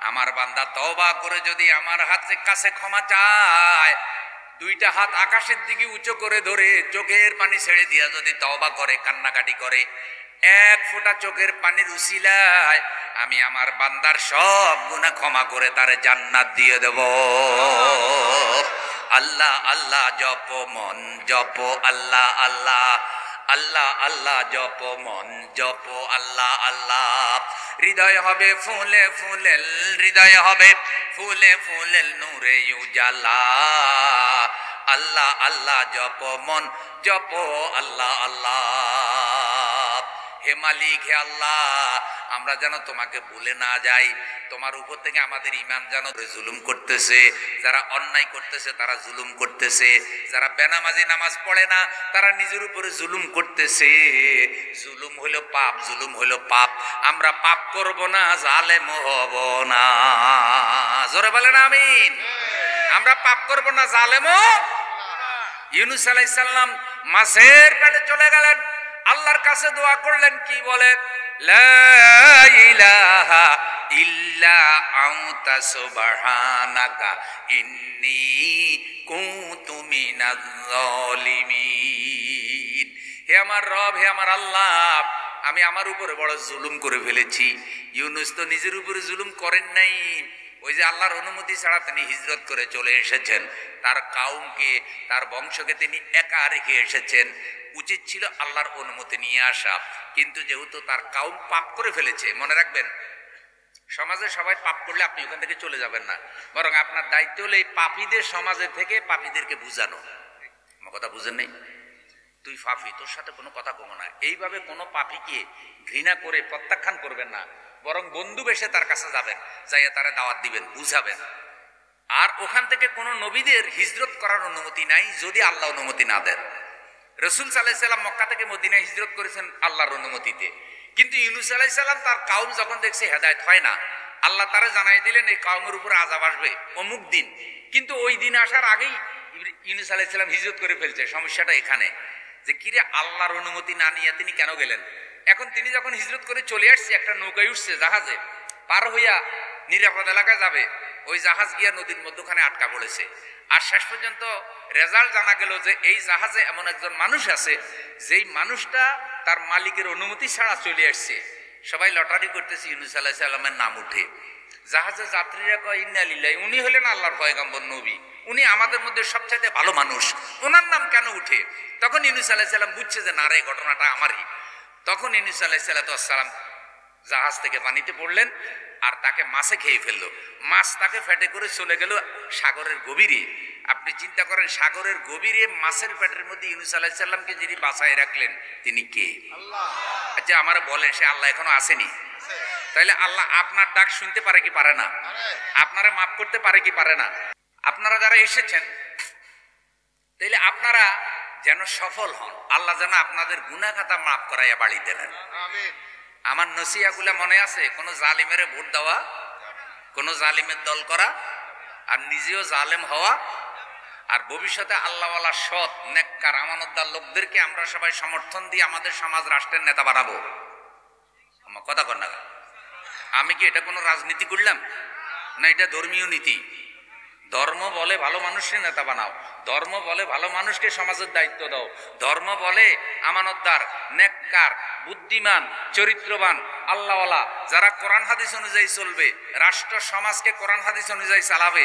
আমার বান্দা তওবা করে যদি আমার হাতের কাছে ক্ষমা চায়, 2টা হাত আকাশের দিকে উঁচু করে ধরে চোখের পানি ছেড়ে দিয়া যদি তওবা করে, কান্নাকাটি করে, 1 ফোঁটা চোখের পানির উসিলায় আমি আমার বান্দার সব গুনাহ ক্ষমা করে তারে জান্নাত দিয়ে দেব। আল্লাহ আল্লাহ জপ মন জপ, আল্লাহ আল্লাহ আল্লাহ আল্লাহ জপ মন জপ, আল্লাহ আল্লাহ। হৃদয় হবে ফুলে ফুলেল, হৃদয় হবে ফুলে ফুলেল নূরে উজালা, আল্লাহ আল্লাহ জপ মন জপ, আল্লাহ আল্লাহ। হে মালিক, হে আল্লাহ, আমরা যেন তোমাকে ভুলে না যাই, তোমার উপর থেকে আমাদের ঈমান যেন জুলুম করতেছে, যারা অন্যায় করতেছে তারা জুলুম করতেছে, যারা বেনামাজি নামাজ পড়ে না তারা নিজের উপরে জুলুম করতেছে। জুলুম হলো পাপ, জুলুম হলো পাপ। আমরা পাপ করব না, জালেম হব না। জোরে বলেন আমিন। আমরা পাপ করব না, জালেমও। ইউনূস আলাইহিস সালাম মাছের পেটে চলে গেলেন, আল্লাহর কাছে দোয়া করলেন, কি বলে, লা ইলাহা ইল্লা আনতা সুবহানাকা ইন্নী কুনতু মিনাজ জালিমিন। হে আমার রব, হে আমার আল্লাহ, আমি আমার উপরে বড় জুলুম করে ফেলেছি। ইউনূস তো নিজের উপরে জুলুম করেন নাই, ওই যে আল্লাহর অনুমতি ছাড়া তিনি হিজরত করে চলে এসেছেন, তার কাউমকে তার বংশকে তিনি একা রেখে এসেছেন। উচিত ছিল আল্লাহর অনুমতি নিয়ে আসা, কিন্তু যেহেতু তার কাউম পাপ করে ফেলেছে, মনে রাখবেন সমাজে সবাই পাপ করলে আপনি ওখান থেকে চলে যাবেন না, বরং আপনার দায়িত্ব হলো এই পাপীদের সমাজের থেকে পাপীদেরকে বুঝানো। আমার কথা বুঝেন নেই? তুই পাপী, তোর সাথে কোনো কথা কব না। এইভাবে কোনো পাপীকে ঘৃণা করে প্রত্যাখ্যান করবেন না, বরং বন্ধু বেশে তার কাছে যাবেন, যাইয়া তারা দাওয়াত দিবেন, বুঝাবেন। আর ওখান থেকে কোনো নবীদের হিজরত করার অনুমতি নাই যদি আল্লাহ অনুমতি না দেন। রসুল সাল্লাল্লাহু আলাইহি সাল্লাম মক্কা থেকে মদিনায় হিজরত করেছেন আল্লাহর অনুমতিতে, কিন্তু ইউনূস আলাইহিস সালাম তার কওম যখন দেখছে হেদায়েত হয় না, আল্লাহ তারা জানাই দিলেন এই কওমের উপর আযাব আসবে অমুক দিন। কিন্তু ওই দিন আসার আগেই ইউনূস আলাইহিস সালাম হিজরত করে ফেলছে। সমস্যাটা এখানে যে কিরে আল্লাহর অনুমতি না নিয়ে তিনি কেন গেলেন? এখন তিনি যখন হিজরত করে চলে আসছে, একটা নৌকায় উঠছে, জাহাজে পার হইয়া নিরাপদ এলাকায় যাবে, ওই জাহাজ গিয়া নদীর মধ্যখানে আটকা পড়েছে। আর শেষ পর্যন্ত রেজাল্ট জানা গেল যে এই জাহাজে এমন একজন মানুষ আছে যেই মানুষটা তার মালিকের অনুমতি ছাড়া চলে আসছে। সবাই লটারি করতেছে, ইউনূস আলাইহিস সালামের নাম উঠে। জাহাজের যাত্রীরা কয় ইন্না লিল্লাহি, উনি হলেন আল্লাহর পয়গম্বর নবী, উনি আমাদের মধ্যে সবচাইতে ভালো মানুষ, ওনার নাম কেন উঠে? তখন ইউনূস আলাইহিস সালাম বুঝছে যে না রে, ঘটনাটা আমারই। তখন ইউনূস আলাইহিস সালাম জাহাজ থেকে পানিতে পড়লেন আর তাকে মাছে খেয়ে ফেললো। মাছ তাকে ফেটে করে চলে গেল সাগরের গভীরে। আপনি চিন্তা করেন, সাগরের গভীরে মাছের পেটের মধ্যে ইউনূস আলাইহিস সালামকে যিনি বাঁচায় রাখলেন তিনি কে? আল্লাহ। আচ্ছা আমার বলেন, সে আল্লাহ এখনো আসেনি? তাইলে আল্লাহ আপনার ডাক শুনতে পারে কি পারে না? আপনারা মাফ করতে পারে কি পারে না? আপনারা যারা এসেছেন, তাইলে আপনারা যেন সফল হন, আল্লাহ যেন আপনাদের গুনাহ খাতা মাফ করাইয়া বাড়িতে নেন। আমার নসিহাগুলা মনে আছে? কোন জালিমের ভোট দেওয়া, কোন জালিমের দল করা, আর নিজেও জালেম হওয়া, আর ভবিষ্যতে আল্লাহওয়ালা সৎ নেককার আমানতদার লোকদেরকে আমরা সবাই সমর্থন দিয়ে আমাদের সমাজ রাষ্ট্রের নেতা বানাবো। আমার কথা কর না, আমি কি এটা কোনো রাজনীতি করলাম না? এটা ধর্মীয় নীতি। ধর্ম বলে ভালো মানুষকে নেতা বানাও, ধর্ম বলে ভালো মানুষকে সমাজের দায়িত্ব দাও, ধর্ম বলে আমানতদার, নেককার, বুদ্ধিমান, চরিত্রবান, আল্লাহওয়ালা, যারা কোরআন হাদিস অনুযায়ী চলবে, রাষ্ট্র সমাজকে কোরআন হাদিস অনুযায়ী চালাবে,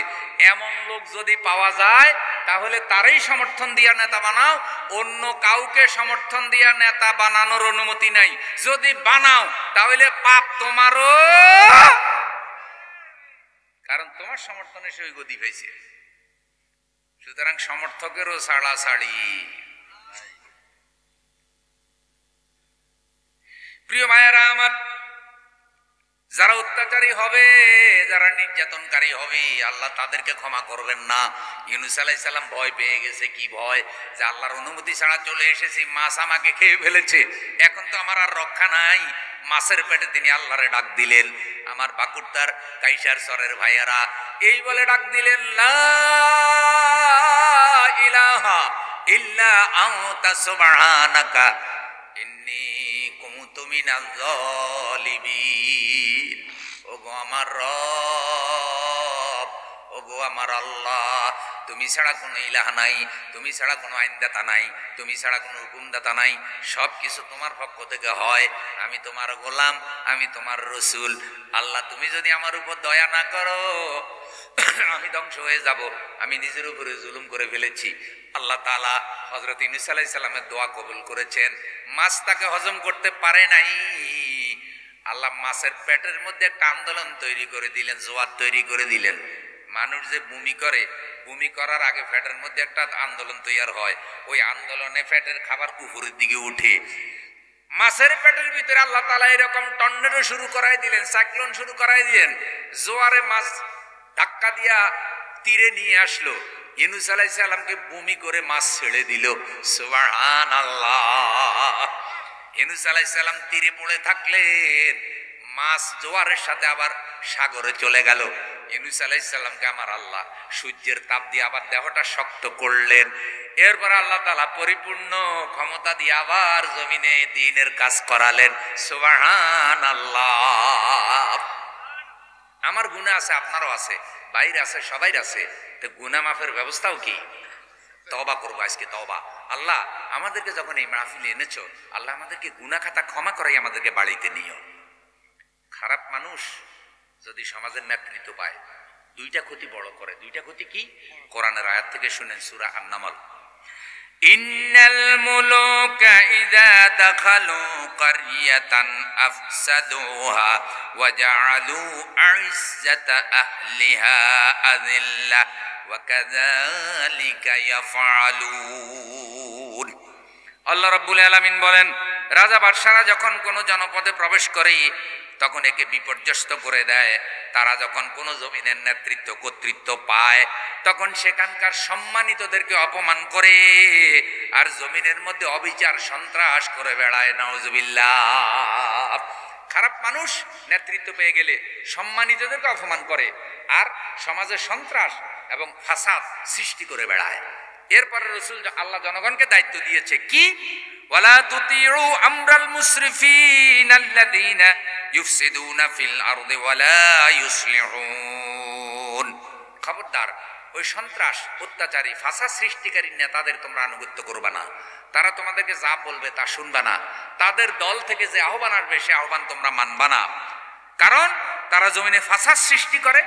এমন লোক যদি পাওয়া যায় তাহলে তারই সমর্থন দিয়া নেতা বানাও। অন্য কাউকে সমর্থন দিয়া নেতা বানানোর অনুমতি নাই। যদি বানাও তাহলে পাপ তোমারও, কারণ তোমার সমর্থনে সে গদি পেয়েছে। সুতরাং সমর্থকেরও ছাড়াছাড়ি। প্রিয় ভাইয়েরা আমার, যারা অত্যাচারী হবে, যারা নির্যাতনকারী হবে, আল্লাহ তাদেরকে ক্ষমা করবেন না। ইউনূস আলাইহিস সালাম ভয় পেয়ে গেছে। কি ভয়? যে আল্লাহর অনুমতি ছাড়া চলে এসেছি, মাছ আমাকে খেয়ে ফেলেছে, এখন তো আমার আর রক্ষা নাই। মাছের পেটে তিনি আল্লাহরে ডাক দিলেন। আমার বাকুরতার কাইসার সরের ভাইয়ারা এই বলে ডাক দিলেন, লা ইলাহা ইল্লা আনতা সুবহানাকা ইন্নী কুনতু মিনাজ জালিমিন। ওগো আমার রব, ওগো আমার আল্লাহ, তুমি ছাড়া কোনো ইলাহা নাই, তুমি ছাড়া কোনো আইনদাতা নাই, তুমি ছাড়া কোনো হুকুমদাতা নাই, সব কিছু তোমার পক্ষ থেকে হয়। আমি তোমার গোলাম, আমি তোমার রসুল। আল্লাহ তুমি যদি আমার উপর দয়া না করো আমি ধ্বংস হয়ে যাব। আমি নিজের উপরে জুলুম করে ফেলেছি। আল্লাহ তাআলা হযরত ইউনূস আলাইহিস সালামের দোয়া কবুল করেছেন। মাছ তাকে হজম করতে পারে নাই। আল্লাহ মাছের পেটের মধ্যে একটা আন্দোলন তৈরি করে দিলেন, জোয়ার তৈরি করে দিলেন। মানুষ যে বমি করে, বমি করার আগে পেটের মধ্যে একটা আন্দোলন তৈরি হয়, ওই আন্দোলনে পেটের খাবার উপরের দিকে উঠে। মাছের পেটের ভিতরে আল্লাহ তাআলা এরকম টর্নেডো শুরু করাই দিলেন, সাইক্লোন শুরু করাই দিলেন। জোয়ারে মাছ ধাক্কা দিয়া তীরে নিয়ে আসলো। ইউনূস আলাইহিস সালামকে বমি করে মাছ ছেড়ে দিল। সুবহানাল্লাহ। ইউনূস আলাইহিস সালাম তীরে পড়ে থাকলেন, মাছ জোয়ারের সাথে আবার সাগরে চলে গেল। ইউনূস আলাইহিস সালামকে আমার আল্লাহ সূর্যের তাপ দিয়ে আবার দেহটা শক্ত করলেন। এরপর আল্লাহ তাআলা পরিপূর্ণ ক্ষমতা দিয়ে আবার জমিনে দ্বীনের কাজ করালেন। সুবহানাল্লাহ। আমার গুনাহ আছে, আপনারও আছে, বাইরে আছে, সবাই আছে। তো গুনাহ মাফের ব্যবস্থাও কি? তওবা করবো আজকে, তওবা। আল্লাহ আমাদেরকে যখন এই মাহফিলে এনেছো, আল্লাহ আমাদেরকে গুনাহ খাতা ক্ষমা করাই আমাদেরকে বাড়িতে নিও। খারাপ মানুষ যদি সমাজের নেতৃত্ব পায়, দুইটা ক্ষতি বড় করে। দুইটা ক্ষতি কি? কোরআনের আয়াত থেকে শুনেন, সূরা আন-নামল। ইন্নাল মুলুকা ইযা দাখালু ক্বরিয়াতান আফসাদুহা ওয়া জাআলু আইজ্জাতা আহলিহা আযিল্লা ওয়া কাযালিকা ইয়াফআলুন। আল্লাহ রাব্বুল আলামিন বলেন, রাজা বাদশারা যখন কোনো জনপদে প্রবেশ করে তখন একে বিপর্যস্ত করে দেয়। তারা যখন কোনো জমিনের নেতৃত্ব কর্তৃত্ব পায় তখন সেখানকার সম্মানিতদেরকে অপমান করে আর জমিনের মধ্যে অবিচার সন্ত্রাস করে বেড়ায়। নাউজুবিল্লাহ। খারাপ মানুষ নেতৃত্ব পেয়ে গেলে সম্মানিতদেরকে অপমান করে আর সমাজে সন্ত্রাস এবং ফাসাদ সৃষ্টি করে বেড়ায়। এরপরে রাসূল আল্লাহ জনগণকে দায়িত্ব দিয়েছে কি, ওয়ালা তুতিউ আমরাল মুসরিফিন আল্লাযীনা ইউফসিদুনা ফিল আরদি ওয়ালা ইউসলিহুন। খবরদার, ওই সন্ত্রাস অত্যাচারী ফাসাদ সৃষ্টিকারী নেতাদের তোমরা আনুগত্য করবে না। তারা তোমাদেরকে যা বলবে তা শুনবে না। তাদের দল থেকে যে আহ্বান আসবে সে আহ্বান তোমরা মানবে না, কারণ তারা জমিনে ফাসাদ সৃষ্টি করে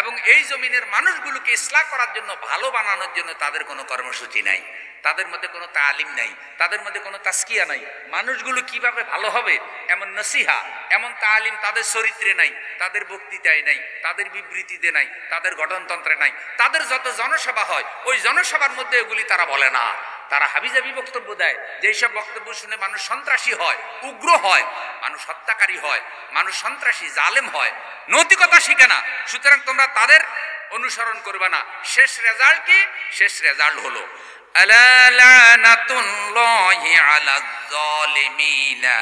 এবং এই জমিনের মানুষগুলোকে ইসলাহ করার জন্য, ভালো বানানোর জন্য তাদের কোনো কর্মসূচি নাই, তাদের মধ্যে কোনো তালিম নাই, তাদের মধ্যে কোনো তাসকিয়া নাই। মানুষগুলো কিভাবে ভালো হবে এমন নসিহা, এমন তালিম তাদের চরিত্রে নাই, তাদের বক্তৃতায় নাই, তাদের বিবৃতিতে নাই, তাদের গঠনতন্ত্রে নাই। তাদের যত জনসভা হয় ওই জনসভার মধ্যে এগুলি তারা বলে না। তারা হাবিজাবি বক্তব্য দেয়, যেসব বক্তব্য শুনে মানুষ সন্ত্রাসী হয়, উগ্র হয়, মানুষ হত্যাকারী হয়, মানুষ সন্ত্রাসী জালেম হয়, নৈতিকতা শিখে না। সুতরাং তোমরা তাদের অনুসরণ করবে না। শেষ রেজাল্ট কি? শেষ রেজাল্ট হলো আলা লানাতুল্লাহি আলাজ জালিমিনা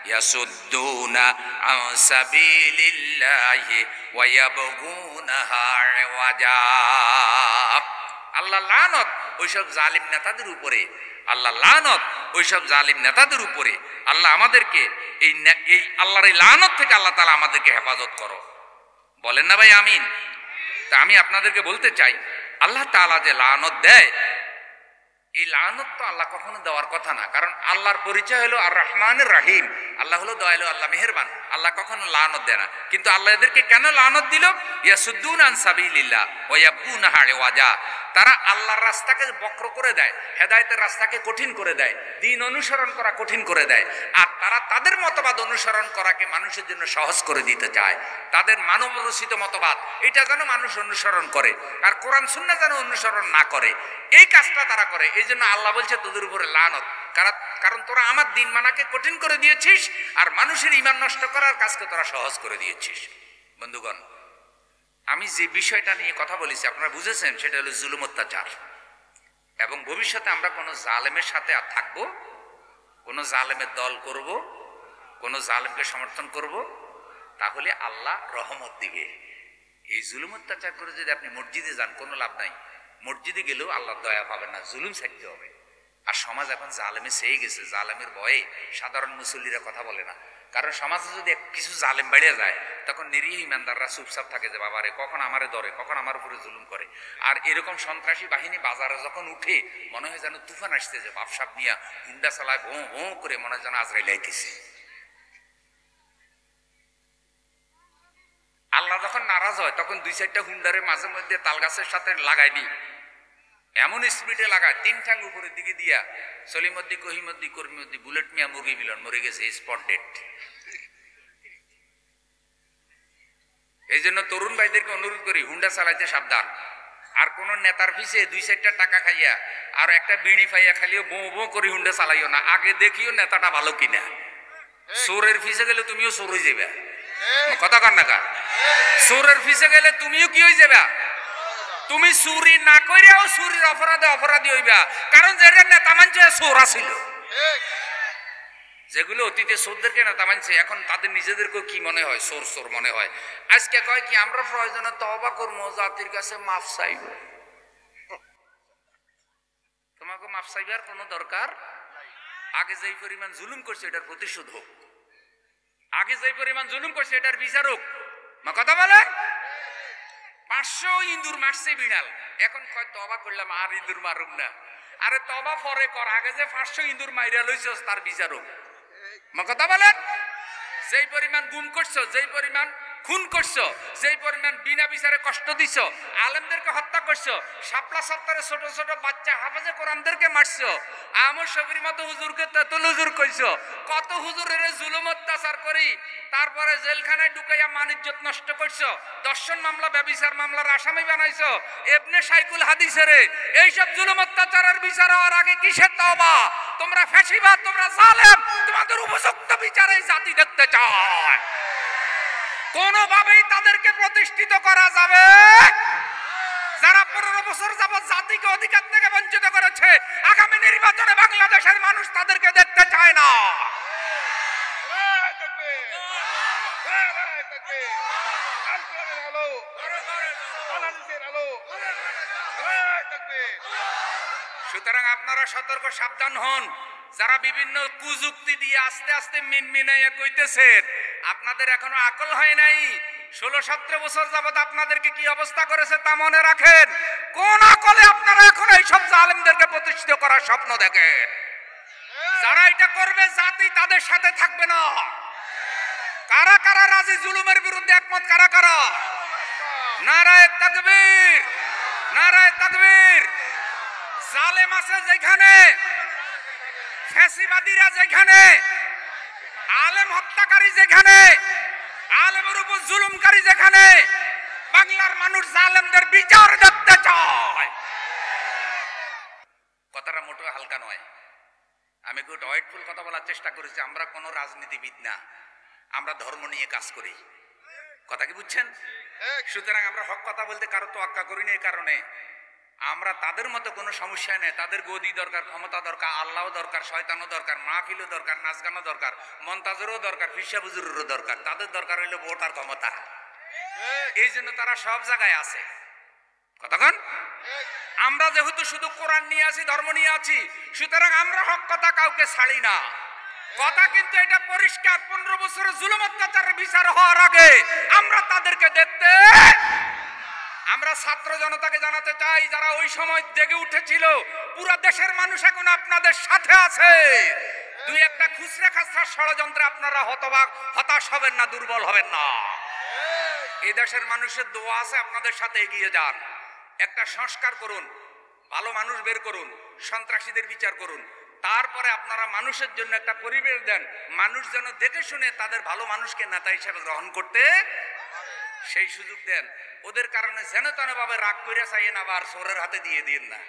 ইয়াসুদ্দুনা আন সাবিলিল্লাহি ওয়া ইয়াবগুনাহা ইওয়াজা। আল্লাহ লানত ওইসব জালিম নেতাদের উপরে, আল্লাহ লানত ওইসব জালিম নেতাদের উপরে। আল্লাহ আমাদেরকে এই আল্লাহর এই লানত থেকে আল্লাহ তাআলা আমাদেরকে হেফাজত করো। বলেন না ভাই আমিন? তা আমি আপনাদেরকে বলতে চাই, আল্লাহ তাআলা যে লানত দেয়, এই লানত তো আল্লাহ কখনো দেওয়ার কথা না, কারণ আল্লাহর পরিচয় হলো আর রহমানুর রহিম। আল্লাহ হলো দয়ালু, আল্লাহ মেহেরবান। আল্লাহ কখনো লানত দেয় না। কিন্তু আল্লাহ এদেরকে কেন লানত দিল? ইয়াসুদ্দুনা আন সাবিলিল্লাহ ওয়া ইয়াবগুনাহা ইওয়াজা। তারা আল্লাহর রাস্তাকে বক্র করে দেয়, হেদায়েতের রাস্তাকে কঠিন করে দেয়, দ্বীন অনুসরণ করা কঠিন করে দেয়। আর তারা তাদের মতবাদ অনুসরণ করাকে মানুষের জন্য সহজ করে দিতে চায়। তাদের মানব রচিত মতবাদ এটা যেন মানুষ অনুসরণ করে আর কোরআন সুন্নাহ যেন অনুসরণ না করে, এই কাজটা তারা করে। এই জন্য আল্লাহ বলছে তোদের উপরে লানত, কারণ তোরা আমার দিন মানাকে কঠিন করে দিয়েছিস আর মানুষের ঈমান নষ্ট করার কাজকে তোরা সহজ করে দিয়েছিস। বন্ধুগণ, আমি যে বিষয়টা নিয়ে কথা বলেছি আপনারা বুঝেছেন, সেটা হলো জুলুম অত্যাচার। এবং ভবিষ্যতে আমরা কোনো জালেমের সাথে আর থাকবো, কোনো জালেমের দল করব, কোনো জালেমকে সমর্থন করব, তাহলে আল্লাহ রহমত দিবে। এই জুলুম অত্যাচার করে যদি আপনি মসজিদে যান কোনো লাভ নাই। মসজিদে গেলেও আল্লাহ দয়া পাবেন না, জুলুম ছাড়তে হবে। আর সমাজ এখন জালেমে ছেয়ে গেছে। জালেমের ভয়ে সাধারণ মুসল্লিরা কথা বলে না, কারণ সমাজে যদি কিছু জালেম বেড়ে যায় তখন নিরীহ ইমানদাররা চুপচাপ থাকে যে বাবারে কখন আমারে ধরে, কখন আমার উপরে জুলুম করে। আর এরকম সন্ত্রাসী বাহিনী বাজারে যখন উঠে মনে হয় যেন তুফান আসছে, যে বাপসাপ নিয়ে হুন্ডা চালায় ভোঁ ভোঁ করে, মনে হয় যেন আজরাইল আইতেছে। আল্লাহ যখন নারাজ হয় তখন দুই চারটা হুন্ডারে মাঝে মধ্যে তাল গাছের সাথে লাগায়নি, এমন স্পিডে লাগায়, তিন ঠাং উপরের দিকে দিয়া সলিমদ্দি কহিমদ্দি কর্মীদ্দি বুলেট মিয়া মুরগি মিলন মরে গেছে, স্পট ডেট। এই জন্য তরুণ ভাইদেরকে অনুরোধ করি হুন্ডা চালাইতে সাবধান। আর কোন নেতার পিছে দুই চারটা টাকা খাইয়া আর একটা বিড়ি ফাইয়া খালিও বো বো করে হুন্ডা চালাইও না, আগে দেখিও নেতাটা ভালো কিনা। চোরের পিছে গেলে তুমিও চোর হয়ে যাবে, কথা কর না কা? চোরের পিছে গেলে তুমিও কি হয়ে যাবে? তুমি চুরি না কইরাও চুরির অপরাধে অপরাধী হইবা, কারণ যেটা নেতা মানছে চোর আছিল। যেগুলো অতীতে চোরদেরকে নেতা মানছে এখন তাদের নিজেদেরকেও কি মনে হয়? চোর চোর মনে হয়। আজকে কয় কি আমরা প্রয়োজনে তওবা করবো, জাতির কাছে মাফ চাইব। তোমাকে মাফ চাইবার কোনো দরকার? আগে যেই পরিমাণ জুলুম করছে এটার প্রতিশোধ হোক, আগে যেই পরিমাণ জুলুম করছে এটার বিচার হোক। কথা বলে 500 ইঁদুর মারছে বিড়াল, এখন কয় তওবা করলাম আর ইঁদুর মারুম না। আরে তওবা পরে কর, আগে যে 500 ইঁদুর মাইরা লইছস তার বিচার হোক। কথা বলেন, যেই পরিমাণ গুম করছো, যেই পরিমাণ খুন করছো, যেই পরিমাণ বিনা বিচারে কষ্ট দিছো, আলেমদেরকে হত্যা করছো, শাপলা সত্তরে ছোট ছোট বাচ্চা হাফেজে কোরআনদেরকে মারছো, আমর শফির মতো হুজুরকে তেতুল হুজুর কইছো, কত হুজুরের জুলুম অত্যাচার করি তারপরে জেলখানায় ঢুকাইয়া মানিজ্জত নষ্ট করছো, দর্শন মামলা ব্যভিচার মামলার আসামি বানাইছো, ইবনে শাইখুল হাদিসের। এইসব জুলুম অত্যাচারের বিচার হওয়ার আগে কিসের তওবা? তোমরা ফ্যাসিবাদ, তোমরা জালেম, তোমাদের উপযুক্ত বিচারে জাতি দেখতে চায়। কোনোভাবেই তাদেরকে প্রতিষ্ঠিত করা যাবে। যারা 15 বছর যাবৎ জাতিকে অধিকার থেকে বঞ্চিত করেছে, আগামী নির্বাচনে বাংলাদেশের মানুষ তাদেরকে দেখতে চায় না। সুতরাং আপনারা সতর্ক সাবধান হন। যারা বিভিন্ন কুযুক্তি দিয়ে আস্তে আস্তে মিনমিনাইয়া কইতেছেন, আপনাদের এখনো আকল হয় নাই। 16-17 বছর যাবত আপনাদেরকে কি অবস্থা করেছে তা মনে রাখেন। কোন আকলে আপনারা এখন এইসব জালেমদেরকে প্রতিষ্ঠিত করার স্বপ্ন দেখেন? যারা এটা করবে জাতি তাদের সাথে থাকবে না। কারা কারা রাজি জুলুমের বিরুদ্ধে একমত? কারা কারা? নারায়ে তাকবীর, নারায়ে তাকবীর। জালেম আছে যেখানে, ফ্যাসিবাদীরা যেখানে, আলেম হত্যাকারী যেখানে, আলেমের উপর জুলুমকারী যেখানে, বাংলার মানুষ জালেমদের বিচার দেখতে চায়। কথাটা মোটেও হালকা নয়। আমি একটু ওয়েটফুল কথা বলার চেষ্টা করেছি। আমরা কোনো রাজনীতিবিদ না, আমরা ধর্ম নিয়ে কাজ করি। কথা কি বুঝছেন? সুতরাং আমরা হক কথা বলতে কারো তোয়াক্কা করি না। এই কারণে আমরা তাদের মতো কোনো সমস্যা নেই। তাদের গদি দরকার, ক্ষমতা দরকার, আল্লাহও দরকার, শয়তানও দরকার, মাহফিলও দরকার, নাচ গানও দরকার, মন্তাজেরও দরকার, ফিসা বুজুরেরও দরকার। তাদের দরকার হইলো ভোট আর ক্ষমতা। এই জন্য তারা সব জায়গায় আছে। কতক্ষণ আমরা যেহেতু শুধু কোরআন নিয়ে আছি, ধর্ম নিয়ে আছি, সুতরাং আমরা হক কথা কাউকে ছাড়ি না। কথা কিন্তু এটা পরিষ্কার, 15 বছরের জুলুম অত্যাচারের বিচার হওয়ার আগে আমরা তাদেরকে দেখতে, আমরা ছাত্র জনতাকে জানাতে চাই, যারা ওই সময় জেগে উঠেছিল, পুরো দেশের মানুষ এখন আপনাদের সাথে আছে। দুই একটা খুচরা খাসরা ষড়যন্ত্রে আপনারা হতাশ হবেন না, দুর্বল হবেন না। এই দেশের মানুষের দোয়া আছে, আপনাদের সাথে এগিয়ে যান। একটা সংস্কার করুন, ভালো মানুষ বের করুন, সন্ত্রাসীদের বিচার করুন। তারপরে আপনারা মানুষের জন্য একটা পরিবেশ দেন, মানুষ যেন দেখে শুনে তাদের ভালো মানুষকে নেতা হিসেবে গ্রহণ করতে সেই সুযোগ দেন। ওদের কারণে যেন তেন ভাবে রাগ করে চাইয়েন, আবার চোরের হাতে দিয়ে দিন না।